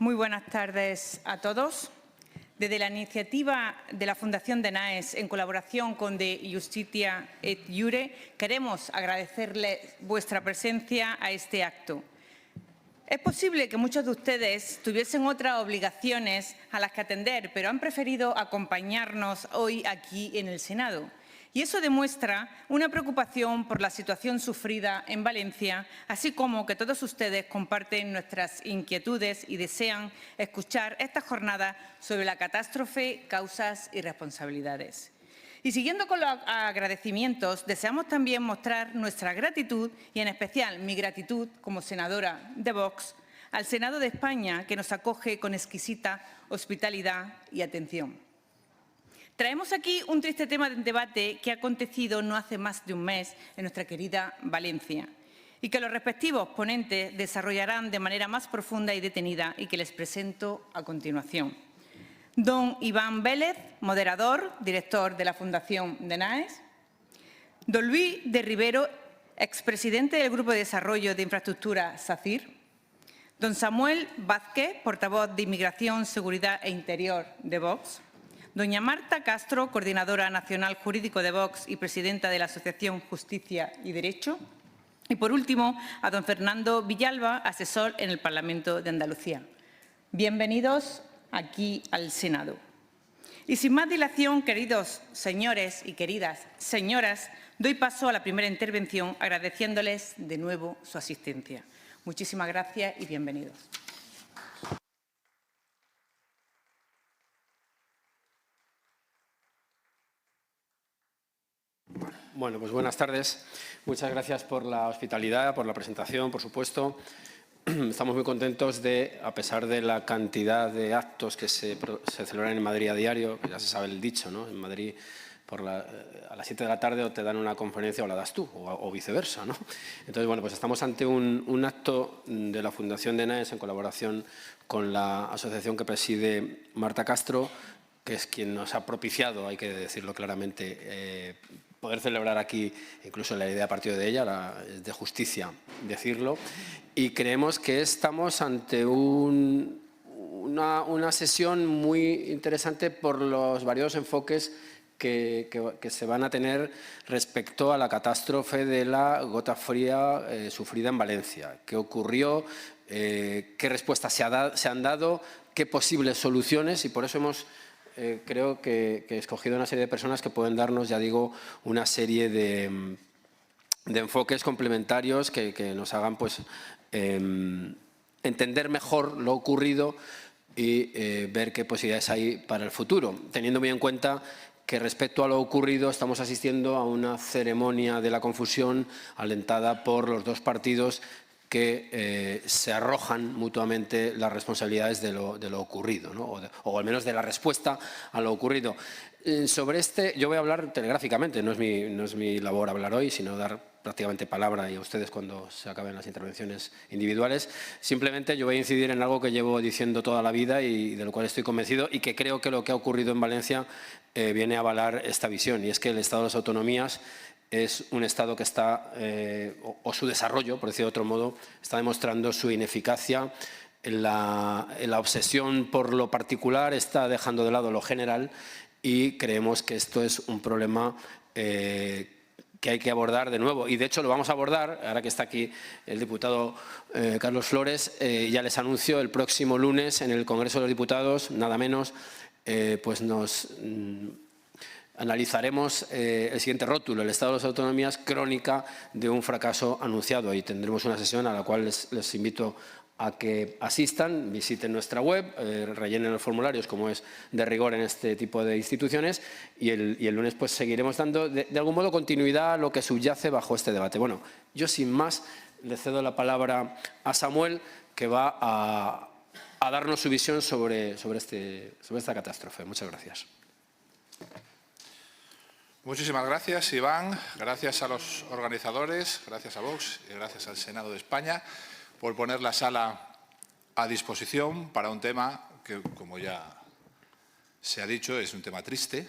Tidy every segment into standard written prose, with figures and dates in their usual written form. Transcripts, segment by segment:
Muy buenas tardes a todos. Desde la iniciativa de la Fundación DENAES, en colaboración con De Justitia et Iure, queremos agradecerles vuestra presencia a este acto. Es posible que muchos de ustedes tuviesen otras obligaciones a las que atender, pero han preferido acompañarnos hoy aquí en el Senado. Y eso demuestra una preocupación por la situación sufrida en Valencia, así como que todos ustedes comparten nuestras inquietudes y desean escuchar esta jornada sobre la catástrofe, causas y responsabilidades. Y siguiendo con los agradecimientos, deseamos también mostrar nuestra gratitud y, en especial, mi gratitud como senadora de Vox al Senado de España, que nos acoge con exquisita hospitalidad y atención. Traemos aquí un triste tema de debate que ha acontecido no hace más de un mes en nuestra querida Valencia y que los respectivos ponentes desarrollarán de manera más profunda y detenida y que les presento a continuación. Don Iván Vélez, moderador, director de la Fundación DENAES. Don Luis de Rivero, expresidente del Grupo de Desarrollo de Infraestructura SACIR. Don Samuel Vázquez, portavoz de Inmigración, Seguridad e Interior de Vox. Doña Marta Castro, coordinadora nacional jurídico de Vox y presidenta de la Asociación Justicia y Derecho. Y, por último, a don Fernando Villalba, asesor en el Parlamento de Andalucía. Bienvenidos aquí al Senado. Y sin más dilación, queridos señores y queridas señoras, doy paso a la primera intervención agradeciéndoles de nuevo su asistencia. Muchísimas gracias y bienvenidos. Bueno, pues buenas tardes. Muchas gracias por la hospitalidad, por la presentación, por supuesto. Estamos muy contentos de, a pesar de la cantidad de actos que se celebran en Madrid a diario, que ya se sabe el dicho, ¿no? En Madrid a las 7 de la tarde o te dan una conferencia o la das tú, o viceversa, ¿no? Entonces, bueno, pues estamos ante un acto de la Fundación DENAES en colaboración con la asociación que preside Marta Castro, que es quien nos ha propiciado, hay que decirlo claramente, poder celebrar aquí, incluso la idea partió de ella, es de justicia decirlo, y creemos que estamos ante una sesión muy interesante por los variados enfoques que se van a tener respecto a la catástrofe de la gota fría sufrida en Valencia. ¿Qué ocurrió? ¿Qué respuestas se han dado? ¿Qué posibles soluciones? Y por eso hemos creo que he escogido una serie de personas que pueden darnos, ya digo, una serie de enfoques complementarios que nos hagan pues, entender mejor lo ocurrido y ver qué posibilidades hay para el futuro, teniendo muy en cuenta que respecto a lo ocurrido estamos asistiendo a una ceremonia de la confusión alentada por los dos partidos que se arrojan mutuamente las responsabilidades de lo ocurrido, ¿no? o al menos de la respuesta a lo ocurrido. Sobre yo voy a hablar telegráficamente, no es mi labor hablar hoy, sino dar prácticamente palabra y a ustedes cuando se acaben las intervenciones individuales. Simplemente yo voy a incidir en algo que llevo diciendo toda la vida y de lo cual estoy convencido y que creo que lo que ha ocurrido en Valencia viene a avalar esta visión, y es que el Estado de las Autonomías es un Estado que está, o su desarrollo, por decirlo de otro modo, está demostrando su ineficacia. La obsesión por lo particular está dejando de lado lo general y creemos que esto es un problema que hay que abordar de nuevo. Y de hecho lo vamos a abordar, ahora que está aquí el diputado Carlos Flores, ya les anuncio el próximo lunes en el Congreso de los Diputados, nada menos, pues nos analizaremos el siguiente rótulo, el Estado de las Autonomías, crónica de un fracaso anunciado, y tendremos una sesión a la cual les invito a que asistan, visiten nuestra web, rellenen los formularios como es de rigor en este tipo de instituciones, y el lunes pues seguiremos dando de algún modo continuidad a lo que subyace bajo este debate. Bueno, yo sin más le cedo la palabra a Samuel, que va a darnos su visión sobre esta catástrofe. Muchas gracias. Muchísimas gracias, Iván. Gracias a los organizadores, gracias a Vox y gracias al Senado de España por poner la sala a disposición para un tema que, como ya se ha dicho, es un tema triste,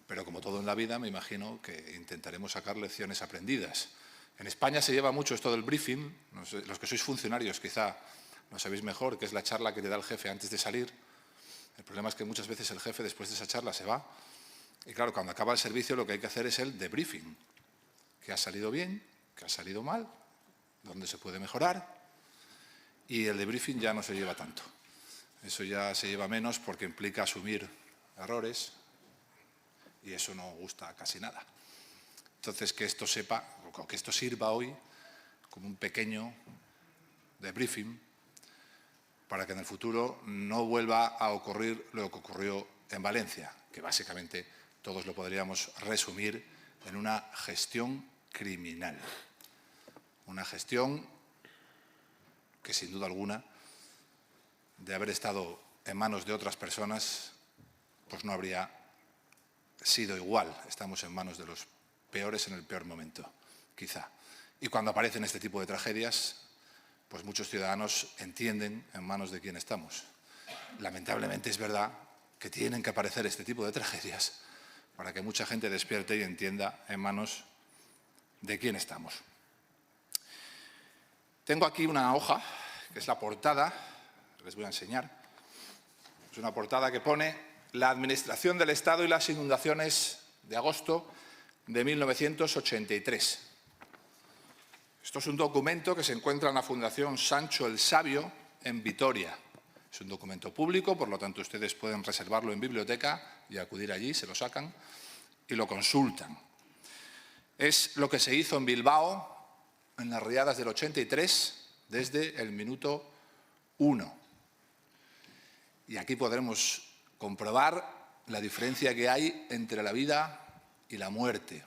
pero como todo en la vida, me imagino que intentaremos sacar lecciones aprendidas. En España se lleva mucho esto del briefing, no sé, los que sois funcionarios quizá lo sabéis mejor, que es la charla que te da el jefe antes de salir. El problema es que muchas veces el jefe después de esa charla se va. Y claro, cuando acaba el servicio lo que hay que hacer es el debriefing. ¿Qué ha salido bien? ¿Qué ha salido mal? ¿Dónde se puede mejorar? Y el debriefing ya no se lleva tanto. Eso ya se lleva menos porque implica asumir errores y eso no gusta casi nada. Entonces, que esto sirva hoy como un pequeño debriefing para que en el futuro no vuelva a ocurrir lo que ocurrió en Valencia, que básicamente todos lo podríamos resumir en una gestión criminal. Una gestión que, sin duda alguna, de haber estado en manos de otras personas, pues no habría sido igual. Estamos en manos de los peores en el peor momento, quizá. Y cuando aparecen este tipo de tragedias, pues muchos ciudadanos entienden en manos de quién estamos. Lamentablemente es verdad que tienen que aparecer este tipo de tragedias para que mucha gente despierte y entienda en manos de quién estamos. Tengo aquí una hoja, que es la portada, les voy a enseñar. Es una portada que pone la Administración del Estado y las inundaciones de agosto de 1983. Esto es un documento que se encuentra en la Fundación Sancho el Sabio en Vitoria. Es un documento público, por lo tanto ustedes pueden reservarlo en biblioteca y acudir allí, se lo sacan y lo consultan. Es lo que se hizo en Bilbao en las riadas del 83 desde el minuto 1. Y aquí podremos comprobar la diferencia que hay entre la vida y la muerte.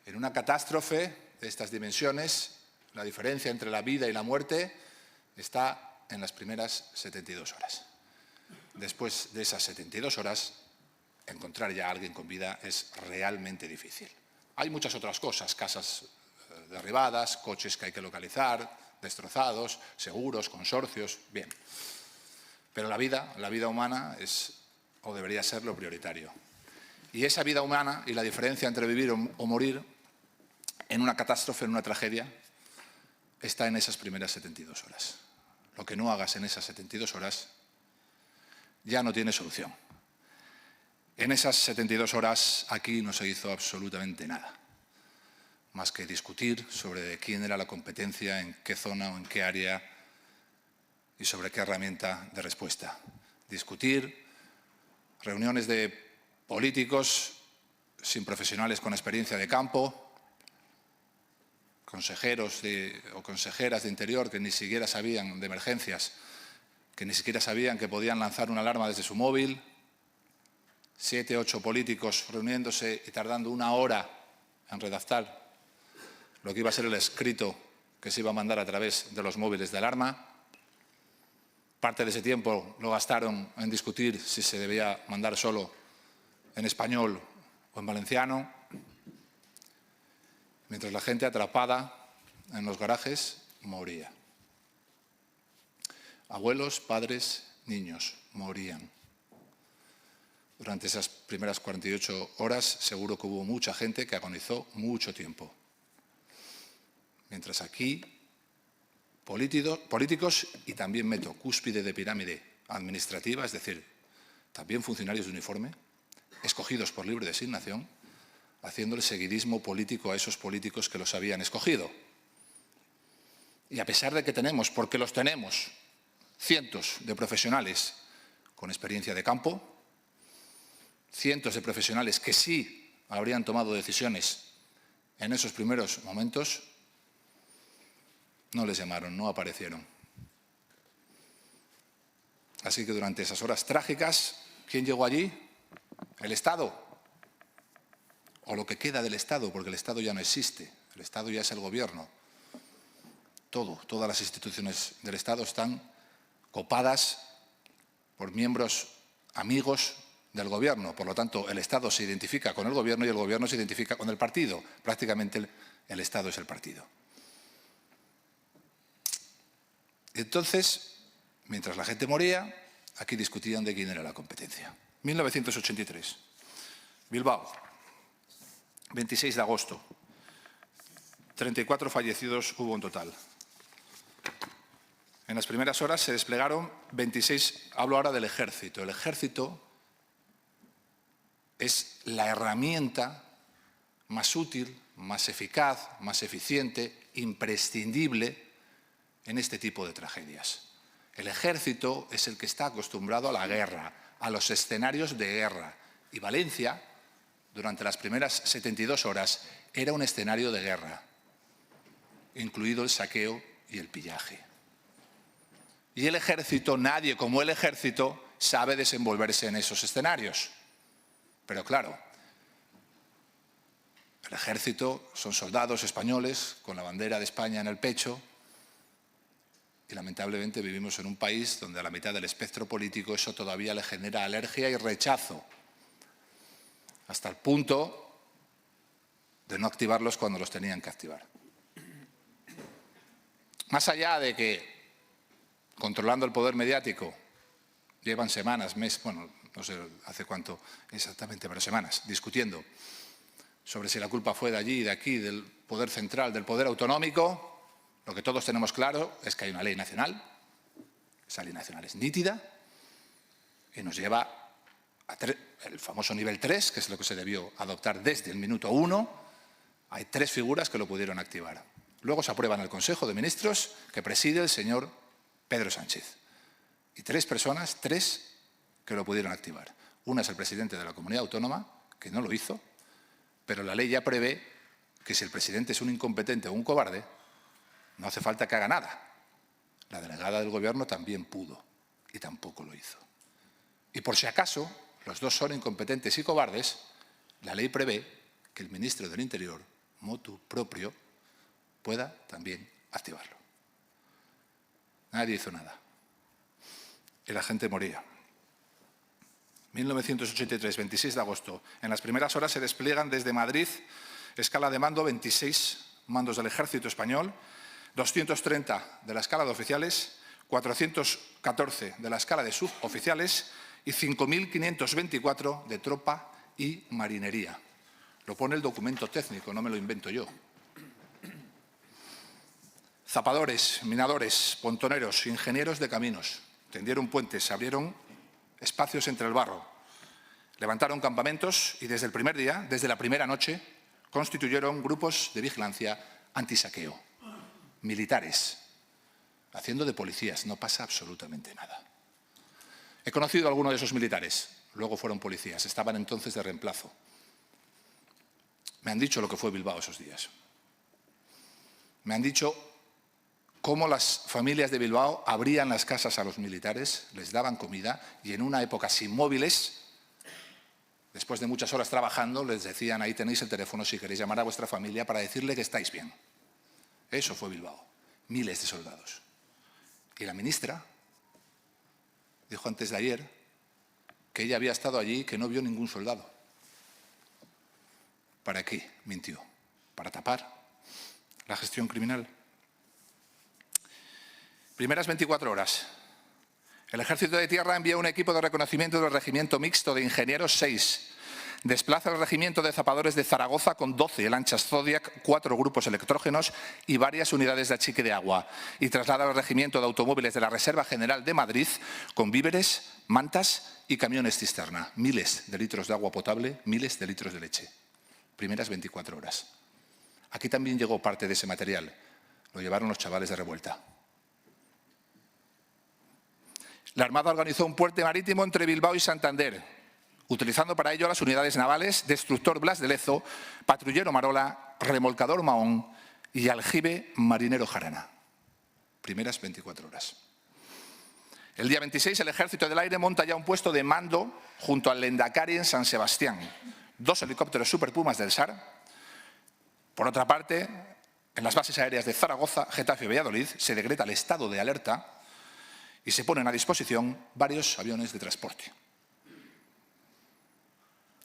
En una catástrofe de estas dimensiones, la diferencia entre la vida y la muerte está en las primeras 72 horas. Después de esas 72 horas, encontrar ya a alguien con vida es realmente difícil. Hay muchas otras cosas, casas derribadas, coches que hay que localizar, destrozados, seguros, consorcios, bien. Pero la vida humana es, o debería ser, lo prioritario. Y esa vida humana y la diferencia entre vivir o morir en una catástrofe, en una tragedia, está en esas primeras 72 horas. Lo que no hagas en esas 72 horas ya no tiene solución. En esas 72 horas aquí no se hizo absolutamente nada, más que discutir sobre quién era la competencia, en qué zona o en qué área y sobre qué herramienta de respuesta. Discutir, reuniones de políticos sin profesionales con experiencia de campo, consejeros o consejeras de Interior que ni siquiera sabían de emergencias, que ni siquiera sabían que podían lanzar una alarma desde su móvil, 7, 8 políticos reuniéndose y tardando 1 hora en redactar lo que iba a ser el escrito que se iba a mandar a través de los móviles de alarma. Parte de ese tiempo lo gastaron en discutir si se debía mandar solo en español o en valenciano, mientras la gente atrapada en los garajes moría. Abuelos, padres, niños morían. Durante esas primeras 48 horas seguro que hubo mucha gente que agonizó mucho tiempo. Mientras aquí, políticos y también meto cúspide de pirámide administrativa, es decir, también funcionarios de uniforme, escogidos por libre designación, haciendo el seguidismo político a esos políticos que los habían escogido. Y a pesar de que tenemos, porque los tenemos, cientos de profesionales con experiencia de campo, cientos de profesionales que sí habrían tomado decisiones en esos primeros momentos, no les llamaron, no aparecieron. Así que durante esas horas trágicas, ¿quién llegó allí? El Estado. O lo que queda del Estado, porque el Estado ya no existe. El Estado ya es el Gobierno. Todas las instituciones del Estado están copadas por miembros amigos del Gobierno. Por lo tanto, el Estado se identifica con el Gobierno y el Gobierno se identifica con el partido. Prácticamente el Estado es el partido. Entonces, mientras la gente moría, aquí discutían de quién era la competencia. 1983, Bilbao, 26 de agosto, 34 fallecidos hubo en total. En las primeras horas se desplegaron 26, hablo ahora del Ejército. El Ejército es la herramienta más útil, más eficaz, más eficiente, imprescindible en este tipo de tragedias. El Ejército es el que está acostumbrado a la guerra, a los escenarios de guerra. Y Valencia, durante las primeras 72 horas, era un escenario de guerra, incluido el saqueo y el pillaje. Y el Ejército, nadie como el Ejército, sabe desenvolverse en esos escenarios. Pero claro, el Ejército son soldados españoles con la bandera de España en el pecho y lamentablemente vivimos en un país donde a la mitad del espectro político eso todavía le genera alergia y rechazo, hasta el punto de no activarlos cuando los tenían que activar. Más allá de que, controlando el poder mediático, llevan semanas, meses, bueno, no sé hace cuánto exactamente, pero semanas, discutiendo sobre si la culpa fue de allí, de aquí, del poder central, del poder autonómico. Lo que todos tenemos claro es que hay una ley nacional, esa ley nacional es nítida y nos lleva a el famoso nivel 3, que es lo que se debió adoptar desde el minuto 1. Hay 3 figuras que lo pudieron activar. Luego se aprueba en el Consejo de Ministros que preside el señor Pedro Sánchez. Y 3 personas, 3 que lo pudieron activar. Una es el presidente de la comunidad autónoma, que no lo hizo, pero la ley ya prevé que si el presidente es un incompetente o un cobarde, no hace falta que haga nada. La delegada del Gobierno también pudo y tampoco lo hizo. Y por si acaso los dos son incompetentes y cobardes, la ley prevé que el ministro del Interior, motu proprio, pueda también activarlo. Nadie hizo nada. Y la gente moría. 1983, 26 de agosto. En las primeras horas se despliegan desde Madrid, escala de mando, 26 mandos del Ejército Español, 230 de la escala de oficiales, 414 de la escala de suboficiales y 5.524 de tropa y marinería. Lo pone el documento técnico, no me lo invento yo. Zapadores, minadores, pontoneros, ingenieros de caminos, tendieron puentes, abrieron espacios entre el barro, levantaron campamentos y desde el primer día, desde la primera noche, constituyeron grupos de vigilancia antisaqueo, militares, haciendo de policías, no pasa absolutamente nada. He conocido a alguno de esos militares, luego fueron policías, estaban entonces de reemplazo. Me han dicho lo que fue Bilbao esos días. Me han dicho cómo las familias de Bilbao abrían las casas a los militares, les daban comida y en una época sin móviles, después de muchas horas trabajando, les decían: ahí tenéis el teléfono si queréis llamar a vuestra familia para decirle que estáis bien. Eso fue Bilbao, miles de soldados. Y la ministra dijo antes de ayer que ella había estado allí y que no vio ningún soldado. ¿Para qué mintió? ¿Para tapar la gestión criminal? Primeras 24 horas. El Ejército de Tierra envía un equipo de reconocimiento del Regimiento Mixto de Ingenieros 6. Desplaza el Regimiento de Zapadores de Zaragoza con 12 lanchas Zodiac, 4 grupos electrógenos y varias unidades de achique de agua. Y traslada al Regimiento de Automóviles de la Reserva General de Madrid con víveres, mantas y camiones cisterna. Miles de litros de agua potable, miles de litros de leche. Primeras 24 horas. Aquí también llegó parte de ese material. Lo llevaron los chavales de Revuelta. La Armada organizó un puente marítimo entre Bilbao y Santander, utilizando para ello las unidades navales Destructor Blas de Lezo, Patrullero Marola, Remolcador Mahón y Aljibe Marinero Jarana. Primeras 24 horas. El día 26 el Ejército del Aire monta ya un puesto de mando junto al Lendakari en San Sebastián. 2 helicópteros Super Pumas del SAR. Por otra parte, en las bases aéreas de Zaragoza, Getafe y Valladolid se decreta el estado de alerta y se ponen a disposición varios aviones de transporte.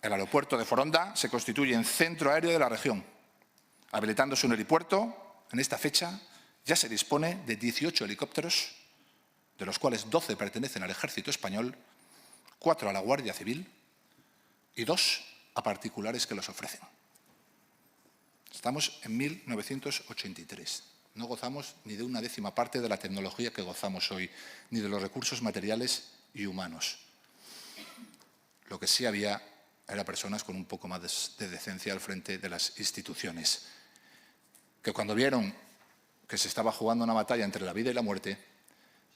El aeropuerto de Foronda se constituye en centro aéreo de la región. Habilitándose un helipuerto, en esta fecha ya se dispone de 18 helicópteros, de los cuales 12 pertenecen al Ejército Español, 4 a la Guardia Civil y 2 a particulares que los ofrecen. Estamos en 1983. No gozamos ni de una décima parte de la tecnología que gozamos hoy, ni de los recursos materiales y humanos. Lo que sí había era personas con un poco más de decencia al frente de las instituciones, que cuando vieron que se estaba jugando una batalla entre la vida y la muerte,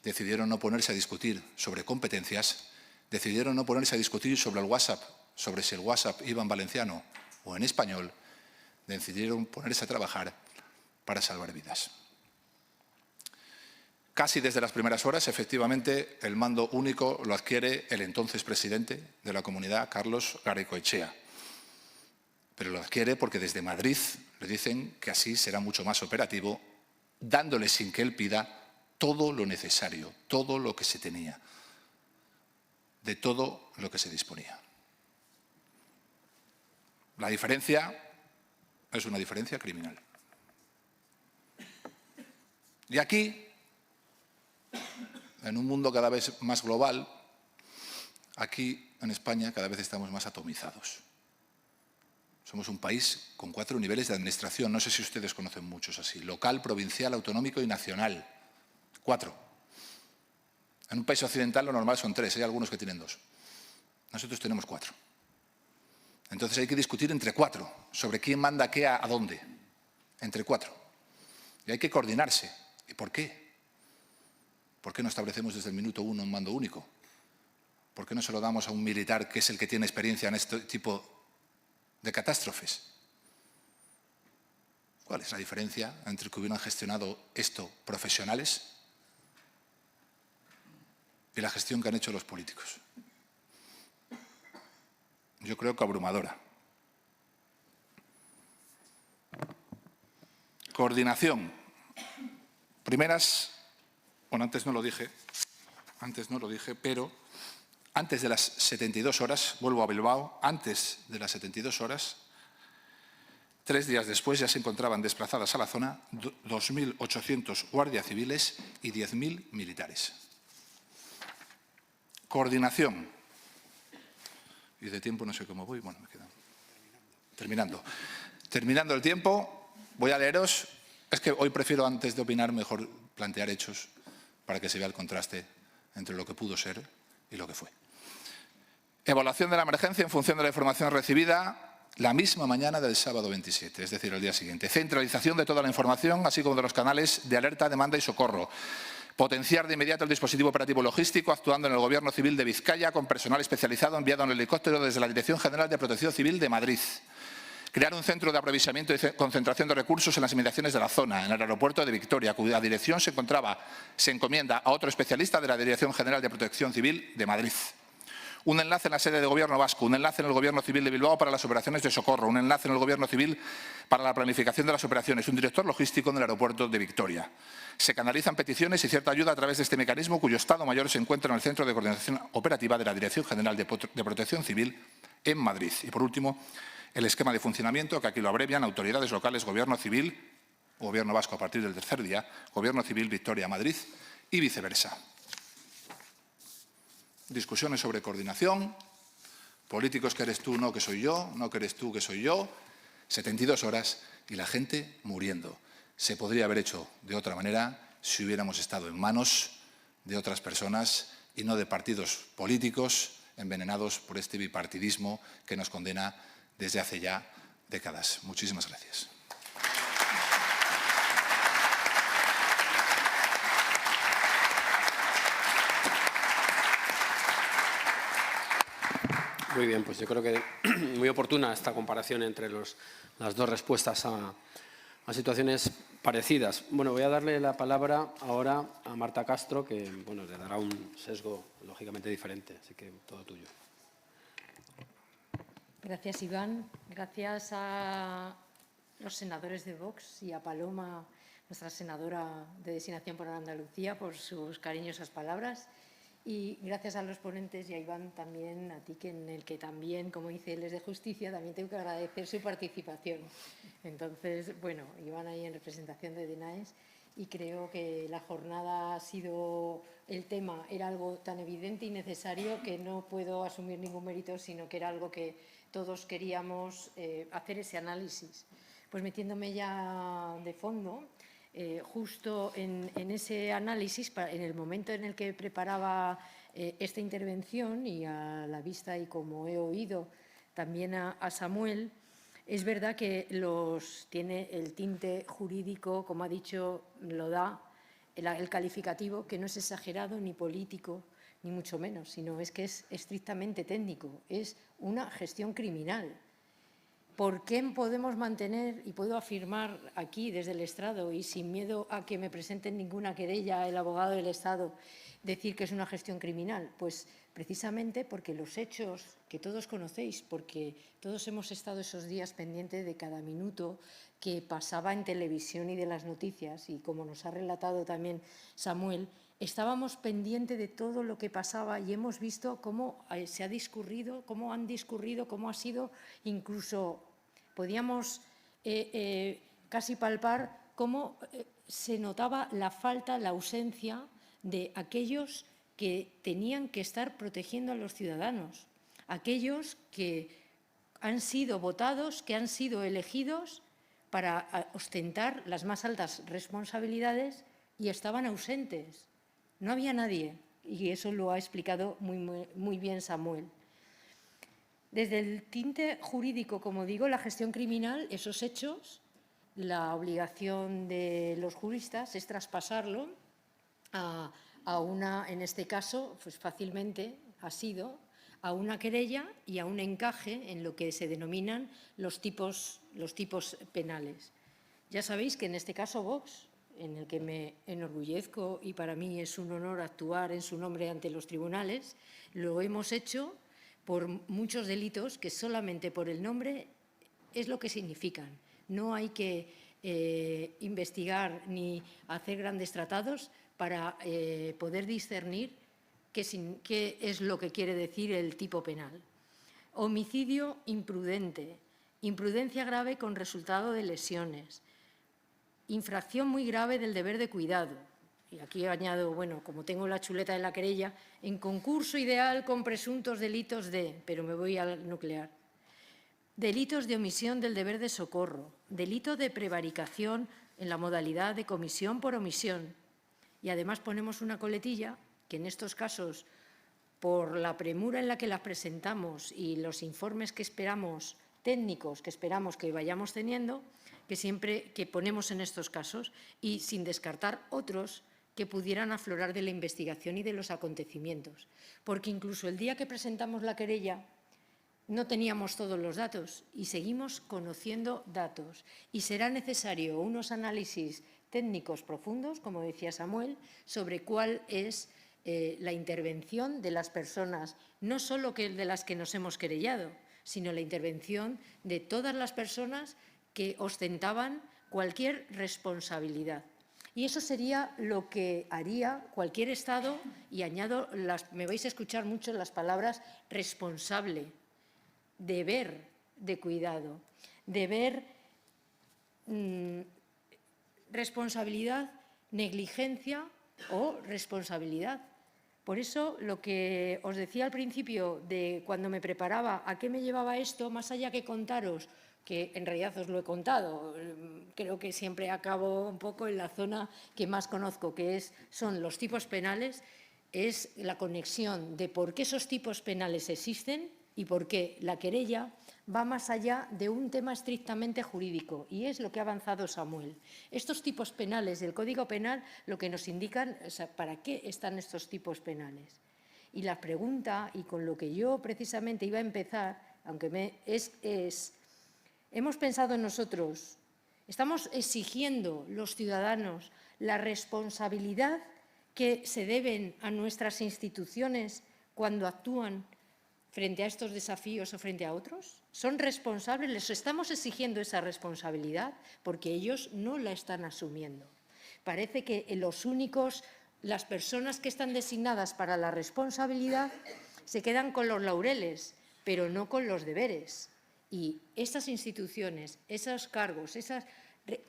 decidieron no ponerse a discutir sobre competencias, decidieron no ponerse a discutir sobre el WhatsApp, sobre si el WhatsApp iba en valenciano o en español, decidieron ponerse a trabajar para salvar vidas. Casi desde las primeras horas, efectivamente, el mando único lo adquiere el entonces presidente de la comunidad, Carlos Garaikoetxea. Pero lo adquiere porque desde Madrid le dicen que así será mucho más operativo, dándole sin que él pida todo lo necesario, todo lo que se tenía, de todo lo que se disponía. La diferencia es una diferencia criminal. Y aquí, en un mundo cada vez más global, aquí en España cada vez estamos más atomizados. Somos un país con 4 niveles de administración, no sé si ustedes conocen muchos así, local, provincial, autonómico y nacional. 4. En un país occidental lo normal son 3, hay algunos que tienen 2. Nosotros tenemos 4. Entonces hay que discutir entre 4 sobre quién manda qué a dónde. Entre 4. Y hay que coordinarse. ¿Y por qué? ¿Por qué no establecemos desde el minuto 1 un mando único? ¿Por qué no se lo damos a un militar que es el que tiene experiencia en este tipo de catástrofes? ¿Cuál es la diferencia entre que hubieran gestionado esto profesionales y la gestión que han hecho los políticos? Yo creo que abrumadora. Coordinación. Primeras, bueno, antes no lo dije, pero antes de las 72 horas, vuelvo a Bilbao, antes de las 72 horas, 3 días después ya se encontraban desplazadas a la zona 2.800 guardias civiles y 10.000 militares. Coordinación. Y de tiempo no sé cómo voy, bueno, me quedo terminando. Terminando el tiempo, voy a leeros. Es que hoy prefiero, antes de opinar, mejor plantear hechos para que se vea el contraste entre lo que pudo ser y lo que fue. Evaluación de la emergencia en función de la información recibida la misma mañana del sábado 27, es decir, el día siguiente. Centralización de toda la información, así como de los canales de alerta, demanda y socorro. Potenciar de inmediato el dispositivo operativo logístico, actuando en el Gobierno Civil de Vizcaya con personal especializado enviado en helicóptero desde la Dirección General de Protección Civil de Madrid. Crear un centro de aprovisionamiento y concentración de recursos en las inmediaciones de la zona, en el aeropuerto de Vitoria, cuya dirección se encomienda a otro especialista de la Dirección General de Protección Civil de Madrid. Un enlace en la sede de Gobierno vasco, un enlace en el Gobierno Civil de Bilbao para las operaciones de socorro, un enlace en el Gobierno Civil para la planificación de las operaciones, un director logístico en el aeropuerto de Vitoria. Se canalizan peticiones y cierta ayuda a través de este mecanismo, cuyo Estado Mayor se encuentra en el Centro de Coordinación Operativa de la Dirección General de Protección Civil en Madrid. Y, por último, el esquema de funcionamiento, que aquí lo abrevian: autoridades locales, Gobierno Civil, Gobierno vasco a partir del tercer día, Gobierno Civil Vitoria-Madrid y viceversa. Discusiones sobre coordinación, políticos que eres tú, no que soy yo, no que eres tú, que soy yo, 72 horas y la gente muriendo. Se podría haber hecho de otra manera si hubiéramos estado en manos de otras personas y no de partidos políticos envenenados por este bipartidismo que nos condena desde hace ya décadas. Muchísimas gracias. Muy bien, pues yo creo que muy oportuna esta comparación entre las dos respuestas a situaciones parecidas. Bueno, voy a darle la palabra ahora a Marta Castro, que bueno, le dará un sesgo lógicamente diferente, así que todo tuyo. Gracias, Iván. Gracias a los senadores de Vox y a Paloma, nuestra senadora de designación por Andalucía, por sus cariñosas palabras. Y gracias a los ponentes y a Iván también, a ti, que en el que también, como dice él, es de justicia, también tengo que agradecer su participación. Entonces, bueno, Iván ahí en representación de DNAES, y creo que la jornada ha sido, el tema era algo tan evidente y necesario que no puedo asumir ningún mérito, sino que era algo que todos queríamos hacer ese análisis. Pues metiéndome ya de fondo, justo en ese análisis, en el momento en el que preparaba esta intervención y a la vista y como he oído también a Samuel, es verdad que tiene el tinte jurídico, como ha dicho, lo da el calificativo, que no es exagerado ni político, ni mucho menos, sino es que es estrictamente técnico, es una gestión criminal. ¿Por qué podemos mantener, y puedo afirmar aquí desde el estrado y sin miedo a que me presenten ninguna querella el abogado del Estado, decir que es una gestión criminal? Pues precisamente porque los hechos que todos conocéis, porque todos hemos estado esos días pendientes de cada minuto que pasaba en televisión y de las noticias, y como nos ha relatado también Samuel, estábamos pendientes de todo lo que pasaba y hemos visto cómo se ha discurrido, cómo han discurrido, cómo ha sido, incluso podíamos casi palpar cómo se notaba la falta, la ausencia de aquellos que tenían que estar protegiendo a los ciudadanos, aquellos que han sido votados, que han sido elegidos para ostentar las más altas responsabilidades y estaban ausentes. No había nadie, y eso lo ha explicado muy bien Samuel. Desde el tinte jurídico, como digo, la gestión criminal, esos hechos, la obligación de los juristas es traspasarlo a una, en este caso, pues fácilmente ha sido a una querella y a un encaje en lo que se denominan los tipos penales. Ya sabéis que en este caso Vox, en el que me enorgullezco y para mí es un honor actuar en su nombre ante los tribunales, lo hemos hecho por muchos delitos que solamente por el nombre es lo que significan. No hay que investigar ni hacer grandes tratados para poder discernir qué es lo que quiere decir el tipo penal. Homicidio imprudente, imprudencia grave con resultado de lesiones, infracción muy grave del deber de cuidado. Y aquí añado, bueno, como tengo la chuleta de la querella, en concurso ideal con presuntos delitos pero me voy al nuclear. Delitos de omisión del deber de socorro, delito de prevaricación en la modalidad de comisión por omisión. Y además ponemos una coletilla que en estos casos, por la premura en la que las presentamos y los informes que esperamos, técnicos que esperamos que vayamos teniendo, que ponemos en estos casos y sin descartar otros que pudieran aflorar de la investigación y de los acontecimientos. Porque incluso el día que presentamos la querella no teníamos todos los datos y seguimos conociendo datos. Y será necesario unos análisis técnicos profundos, como decía Samuel, sobre cuál es la intervención de las personas, no solo de las que nos hemos querellado, sino la intervención de todas las personas que ostentaban cualquier responsabilidad. Y eso sería lo que haría cualquier Estado, y añado, me vais a escuchar mucho las palabras responsable, deber de cuidado, deber, responsabilidad, negligencia o responsabilidad. Por eso, lo que os decía al principio de cuando me preparaba, ¿a qué me llevaba esto? Más allá que contaros, que en realidad os lo he contado, creo que siempre acabo un poco en la zona que más conozco, que son los tipos penales, es la conexión de por qué esos tipos penales existen y por qué la querella va más allá de un tema estrictamente jurídico, y es lo que ha avanzado Samuel. Estos tipos penales del Código Penal lo que nos indican es para qué están estos tipos penales. Y la pregunta, y con lo que yo precisamente iba a empezar, aunque hemos pensado en nosotros, estamos exigiendo los ciudadanos la responsabilidad que se deben a nuestras instituciones cuando actúan frente a estos desafíos o frente a otros? ¿Son responsables? ¿Les estamos exigiendo esa responsabilidad? Porque ellos no la están asumiendo. Parece que las personas que están designadas para la responsabilidad se quedan con los laureles, pero no con los deberes. Y estas instituciones, esos cargos,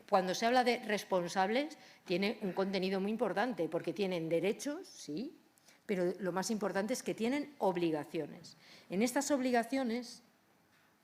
cuando se habla de responsables, tiene un contenido muy importante, porque tienen derechos, sí, pero lo más importante es que tienen obligaciones. En estas obligaciones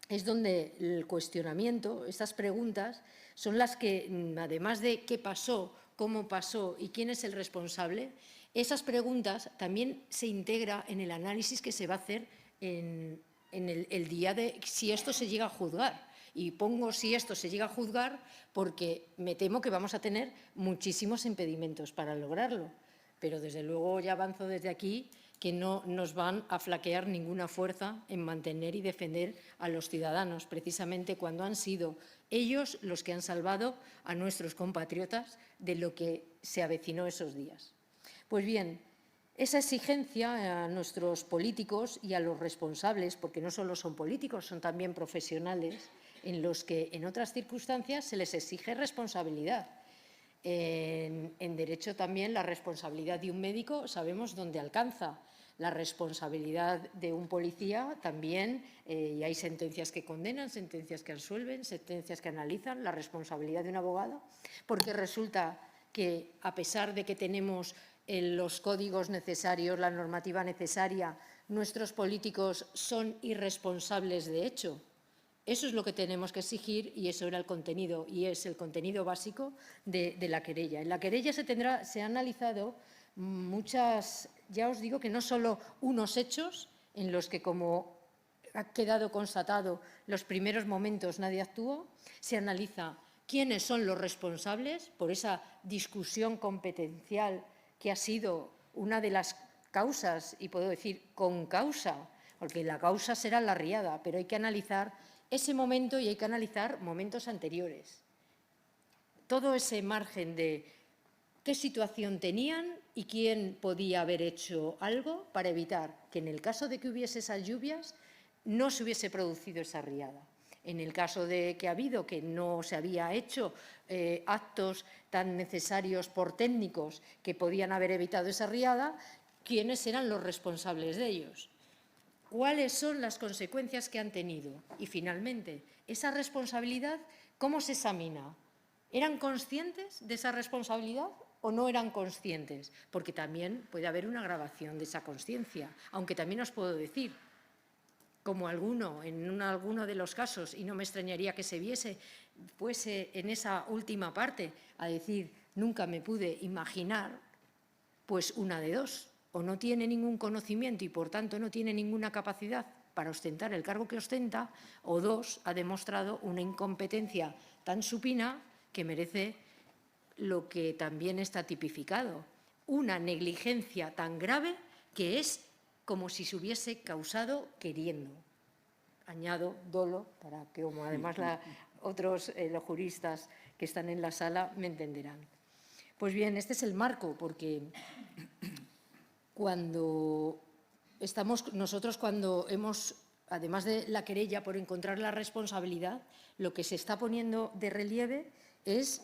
es donde el cuestionamiento, estas preguntas, son las que, además de qué pasó, cómo pasó y quién es el responsable, esas preguntas también se integra en el análisis que se va a hacer en el día de si esto se llega a juzgar. Y pongo si esto se llega a juzgar porque me temo que vamos a tener muchísimos impedimentos para lograrlo. Pero desde luego ya avanzo desde aquí que no nos van a flaquear ninguna fuerza en mantener y defender a los ciudadanos, precisamente cuando han sido ellos los que han salvado a nuestros compatriotas de lo que se avecinó esos días. Pues bien, esa exigencia a nuestros políticos y a los responsables, porque no solo son políticos, son también profesionales, en los que en otras circunstancias se les exige responsabilidad. En derecho también la responsabilidad de un médico sabemos dónde alcanza. La responsabilidad de un policía también, y hay sentencias que condenan, sentencias que absuelven, sentencias que analizan, la responsabilidad de un abogado, porque resulta que a pesar de que tenemos los códigos necesarios, la normativa necesaria, nuestros políticos son irresponsables de hecho. Eso es lo que tenemos que exigir y eso era el contenido y es el contenido básico de la querella. En la querella se ha analizado muchas, ya os digo que no solo unos hechos en los que, como ha quedado constatado, los primeros momentos nadie actuó, se analiza quiénes son los responsables por esa discusión competencial que ha sido una de las causas, y puedo decir con causa, porque la causa será la riada, pero hay que analizar ese momento y hay que analizar momentos anteriores. Todo ese margen de qué situación tenían y quién podía haber hecho algo para evitar que en el caso de que hubiese esas lluvias no se hubiese producido esa riada. En el caso de que ha habido que no se había hecho actos tan necesarios por técnicos que podían haber evitado esa riada, ¿quiénes eran los responsables de ellos? ¿Cuáles son las consecuencias que han tenido? Y, finalmente, esa responsabilidad, ¿cómo se examina? ¿Eran conscientes de esa responsabilidad o no eran conscientes? Porque también puede haber una agravación de esa consciencia, aunque también os puedo decir, como en alguno de los casos, y no me extrañaría que se viese, fuese en esa última parte a decir, nunca me pude imaginar, pues una de dos. O no tiene ningún conocimiento y, por tanto, no tiene ninguna capacidad para ostentar el cargo que ostenta, o dos, ha demostrado una incompetencia tan supina que merece lo que también está tipificado, una negligencia tan grave que es como si se hubiese causado queriendo. Añado dolo, para que, como además otros los juristas que están en la sala me entenderán. Pues bien, este es el marco, porque cuando hemos, además de la querella por encontrar la responsabilidad, lo que se está poniendo de relieve es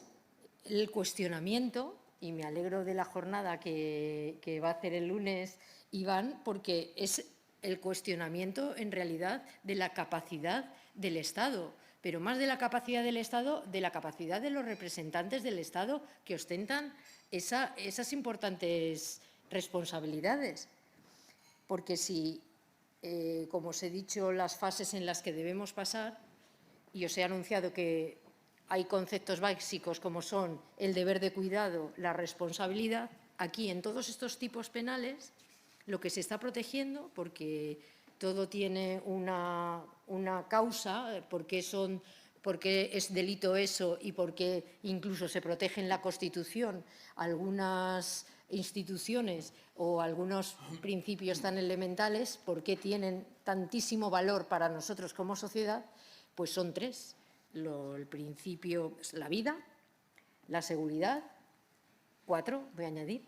el cuestionamiento, y me alegro de la jornada que va a hacer el lunes Iván, porque es el cuestionamiento en realidad de la capacidad del Estado, pero más de la capacidad del Estado, de la capacidad de los representantes del Estado que ostentan esas importantes responsabilidades. Porque si, como os he dicho, las fases en las que debemos pasar, y os he anunciado que hay conceptos básicos como son el deber de cuidado, la responsabilidad, aquí en todos estos tipos penales lo que se está protegiendo, porque todo tiene una causa, porque es delito eso y porque incluso se protege en la Constitución algunas instituciones o algunos principios tan elementales, porque tienen tantísimo valor para nosotros como sociedad, pues son tres. El principio es la vida, la seguridad, 4, voy a añadir,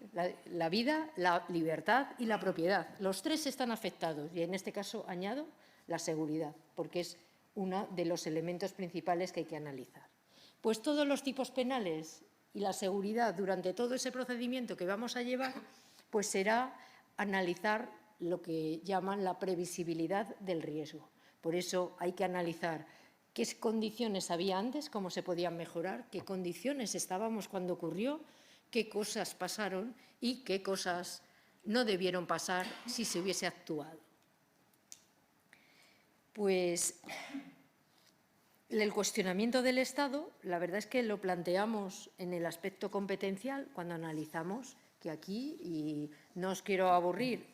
la vida, la libertad y la propiedad. Los tres están afectados y en este caso añado la seguridad, porque es uno de los elementos principales que hay que analizar. Pues todos los tipos penales y la seguridad durante todo ese procedimiento que vamos a llevar, pues será analizar lo que llaman la previsibilidad del riesgo. Por eso hay que analizar qué condiciones había antes, cómo se podían mejorar, qué condiciones estábamos cuando ocurrió, qué cosas pasaron y qué cosas no debieron pasar si se hubiese actuado. Pues el cuestionamiento del Estado, la verdad es que lo planteamos en el aspecto competencial cuando analizamos que aquí, y no os quiero aburrir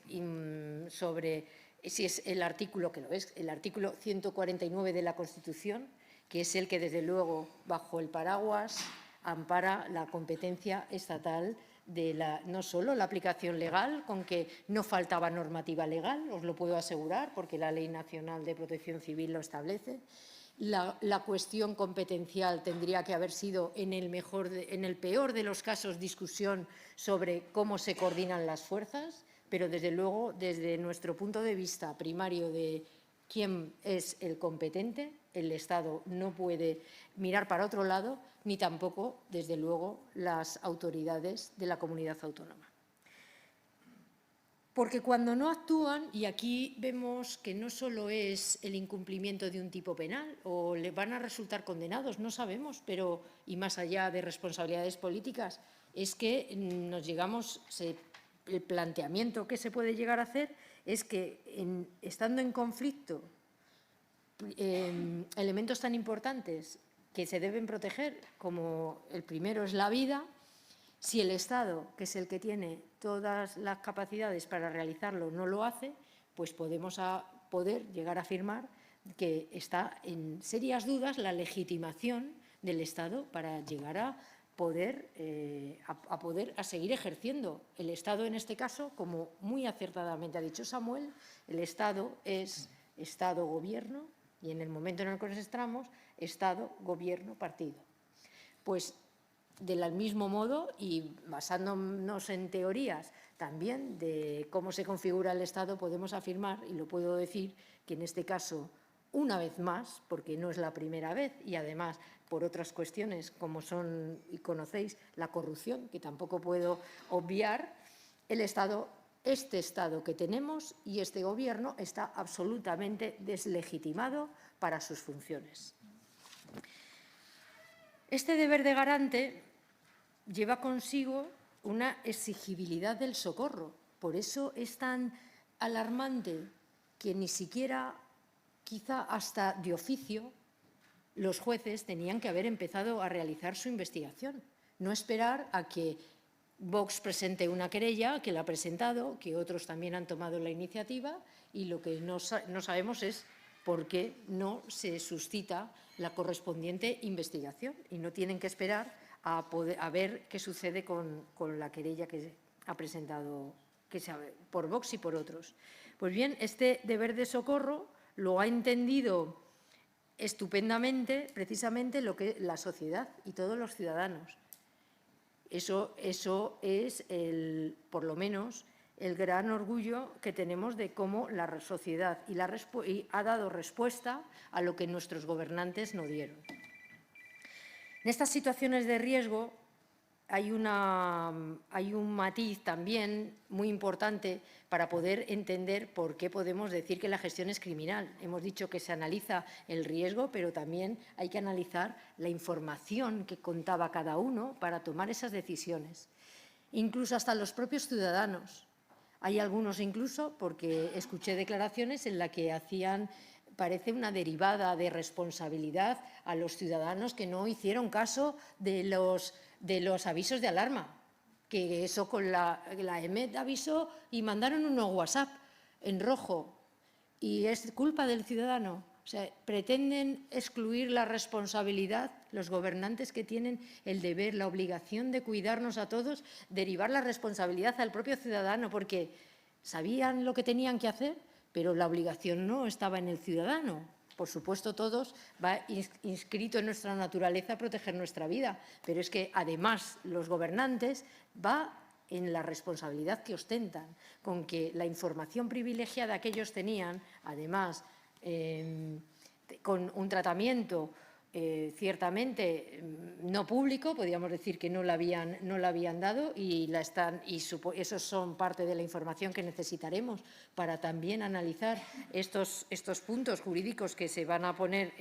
sobre si es el artículo, que lo es, el artículo 149 de la Constitución, que es el que, desde luego, bajo el paraguas, ampara la competencia estatal de no solo la aplicación legal, con que no faltaba normativa legal, os lo puedo asegurar, porque la Ley Nacional de Protección Civil lo establece. La cuestión competencial tendría que haber sido, en el peor de los casos, discusión sobre cómo se coordinan las fuerzas, pero desde luego, desde nuestro punto de vista primario de quién es el competente, el Estado no puede mirar para otro lado, ni tampoco, desde luego, las autoridades de la comunidad autónoma. Porque cuando no actúan, y aquí vemos que no solo es el incumplimiento de un tipo penal o le van a resultar condenados, no sabemos, pero y más allá de responsabilidades políticas, es que el planteamiento que se puede llegar a hacer es que estando en conflicto elementos tan importantes que se deben proteger, como el primero es la vida, si el Estado, que es el que tiene todas las capacidades para realizarlo, no lo hace, pues podemos poder llegar a afirmar que está en serias dudas la legitimación del Estado para llegar a poder seguir ejerciendo. El Estado, en este caso, como muy acertadamente ha dicho Samuel, el Estado es Estado-Gobierno y, en el momento en el que nos estamos, Estado-Gobierno-Partido. Pues, del mismo modo, y basándonos en teorías también de cómo se configura el Estado, podemos afirmar, y lo puedo decir, que en este caso, una vez más, porque no es la primera vez, y además por otras cuestiones como son, y conocéis, la corrupción, que tampoco puedo obviar, este Estado que tenemos y este Gobierno está absolutamente deslegitimado para sus funciones. Este deber de garante lleva consigo una exigibilidad del socorro. Por eso es tan alarmante que ni siquiera, quizá hasta de oficio, los jueces tenían que haber empezado a realizar su investigación. No esperar a que Vox presente una querella, que la ha presentado, que otros también han tomado la iniciativa, y lo que no sabemos es por qué no se suscita la correspondiente investigación y no tienen que esperar a ver qué sucede con la querella que ha presentado por Vox y por otros. Pues bien, este deber de socorro lo ha entendido estupendamente precisamente la sociedad y todos los ciudadanos. Eso es, por lo menos, el gran orgullo que tenemos de cómo la sociedad ha dado respuesta a lo que nuestros gobernantes no dieron. En estas situaciones de riesgo hay un matiz también muy importante para poder entender por qué podemos decir que la gestión es criminal. Hemos dicho que se analiza el riesgo, pero también hay que analizar la información que contaba cada uno para tomar esas decisiones. Incluso hasta los propios ciudadanos. Hay algunos incluso, porque escuché declaraciones en las que parece una derivada de responsabilidad a los ciudadanos que no hicieron caso de los avisos de alarma, que eso con la EMET avisó y mandaron unos WhatsApp en rojo y es culpa del ciudadano. O sea, pretenden excluir la responsabilidad, los gobernantes que tienen el deber, la obligación de cuidarnos a todos, derivar la responsabilidad al propio ciudadano porque sabían lo que tenían que hacer, pero la obligación no estaba en el ciudadano. Por supuesto, todos va inscrito en nuestra naturaleza proteger nuestra vida, pero es que, además, los gobernantes va en la responsabilidad que ostentan, con que la información privilegiada que ellos tenían, además, con un tratamiento ciertamente no público, podríamos decir que no la habían dado y esos son parte de la información que necesitaremos para también analizar estos puntos jurídicos que se van a poner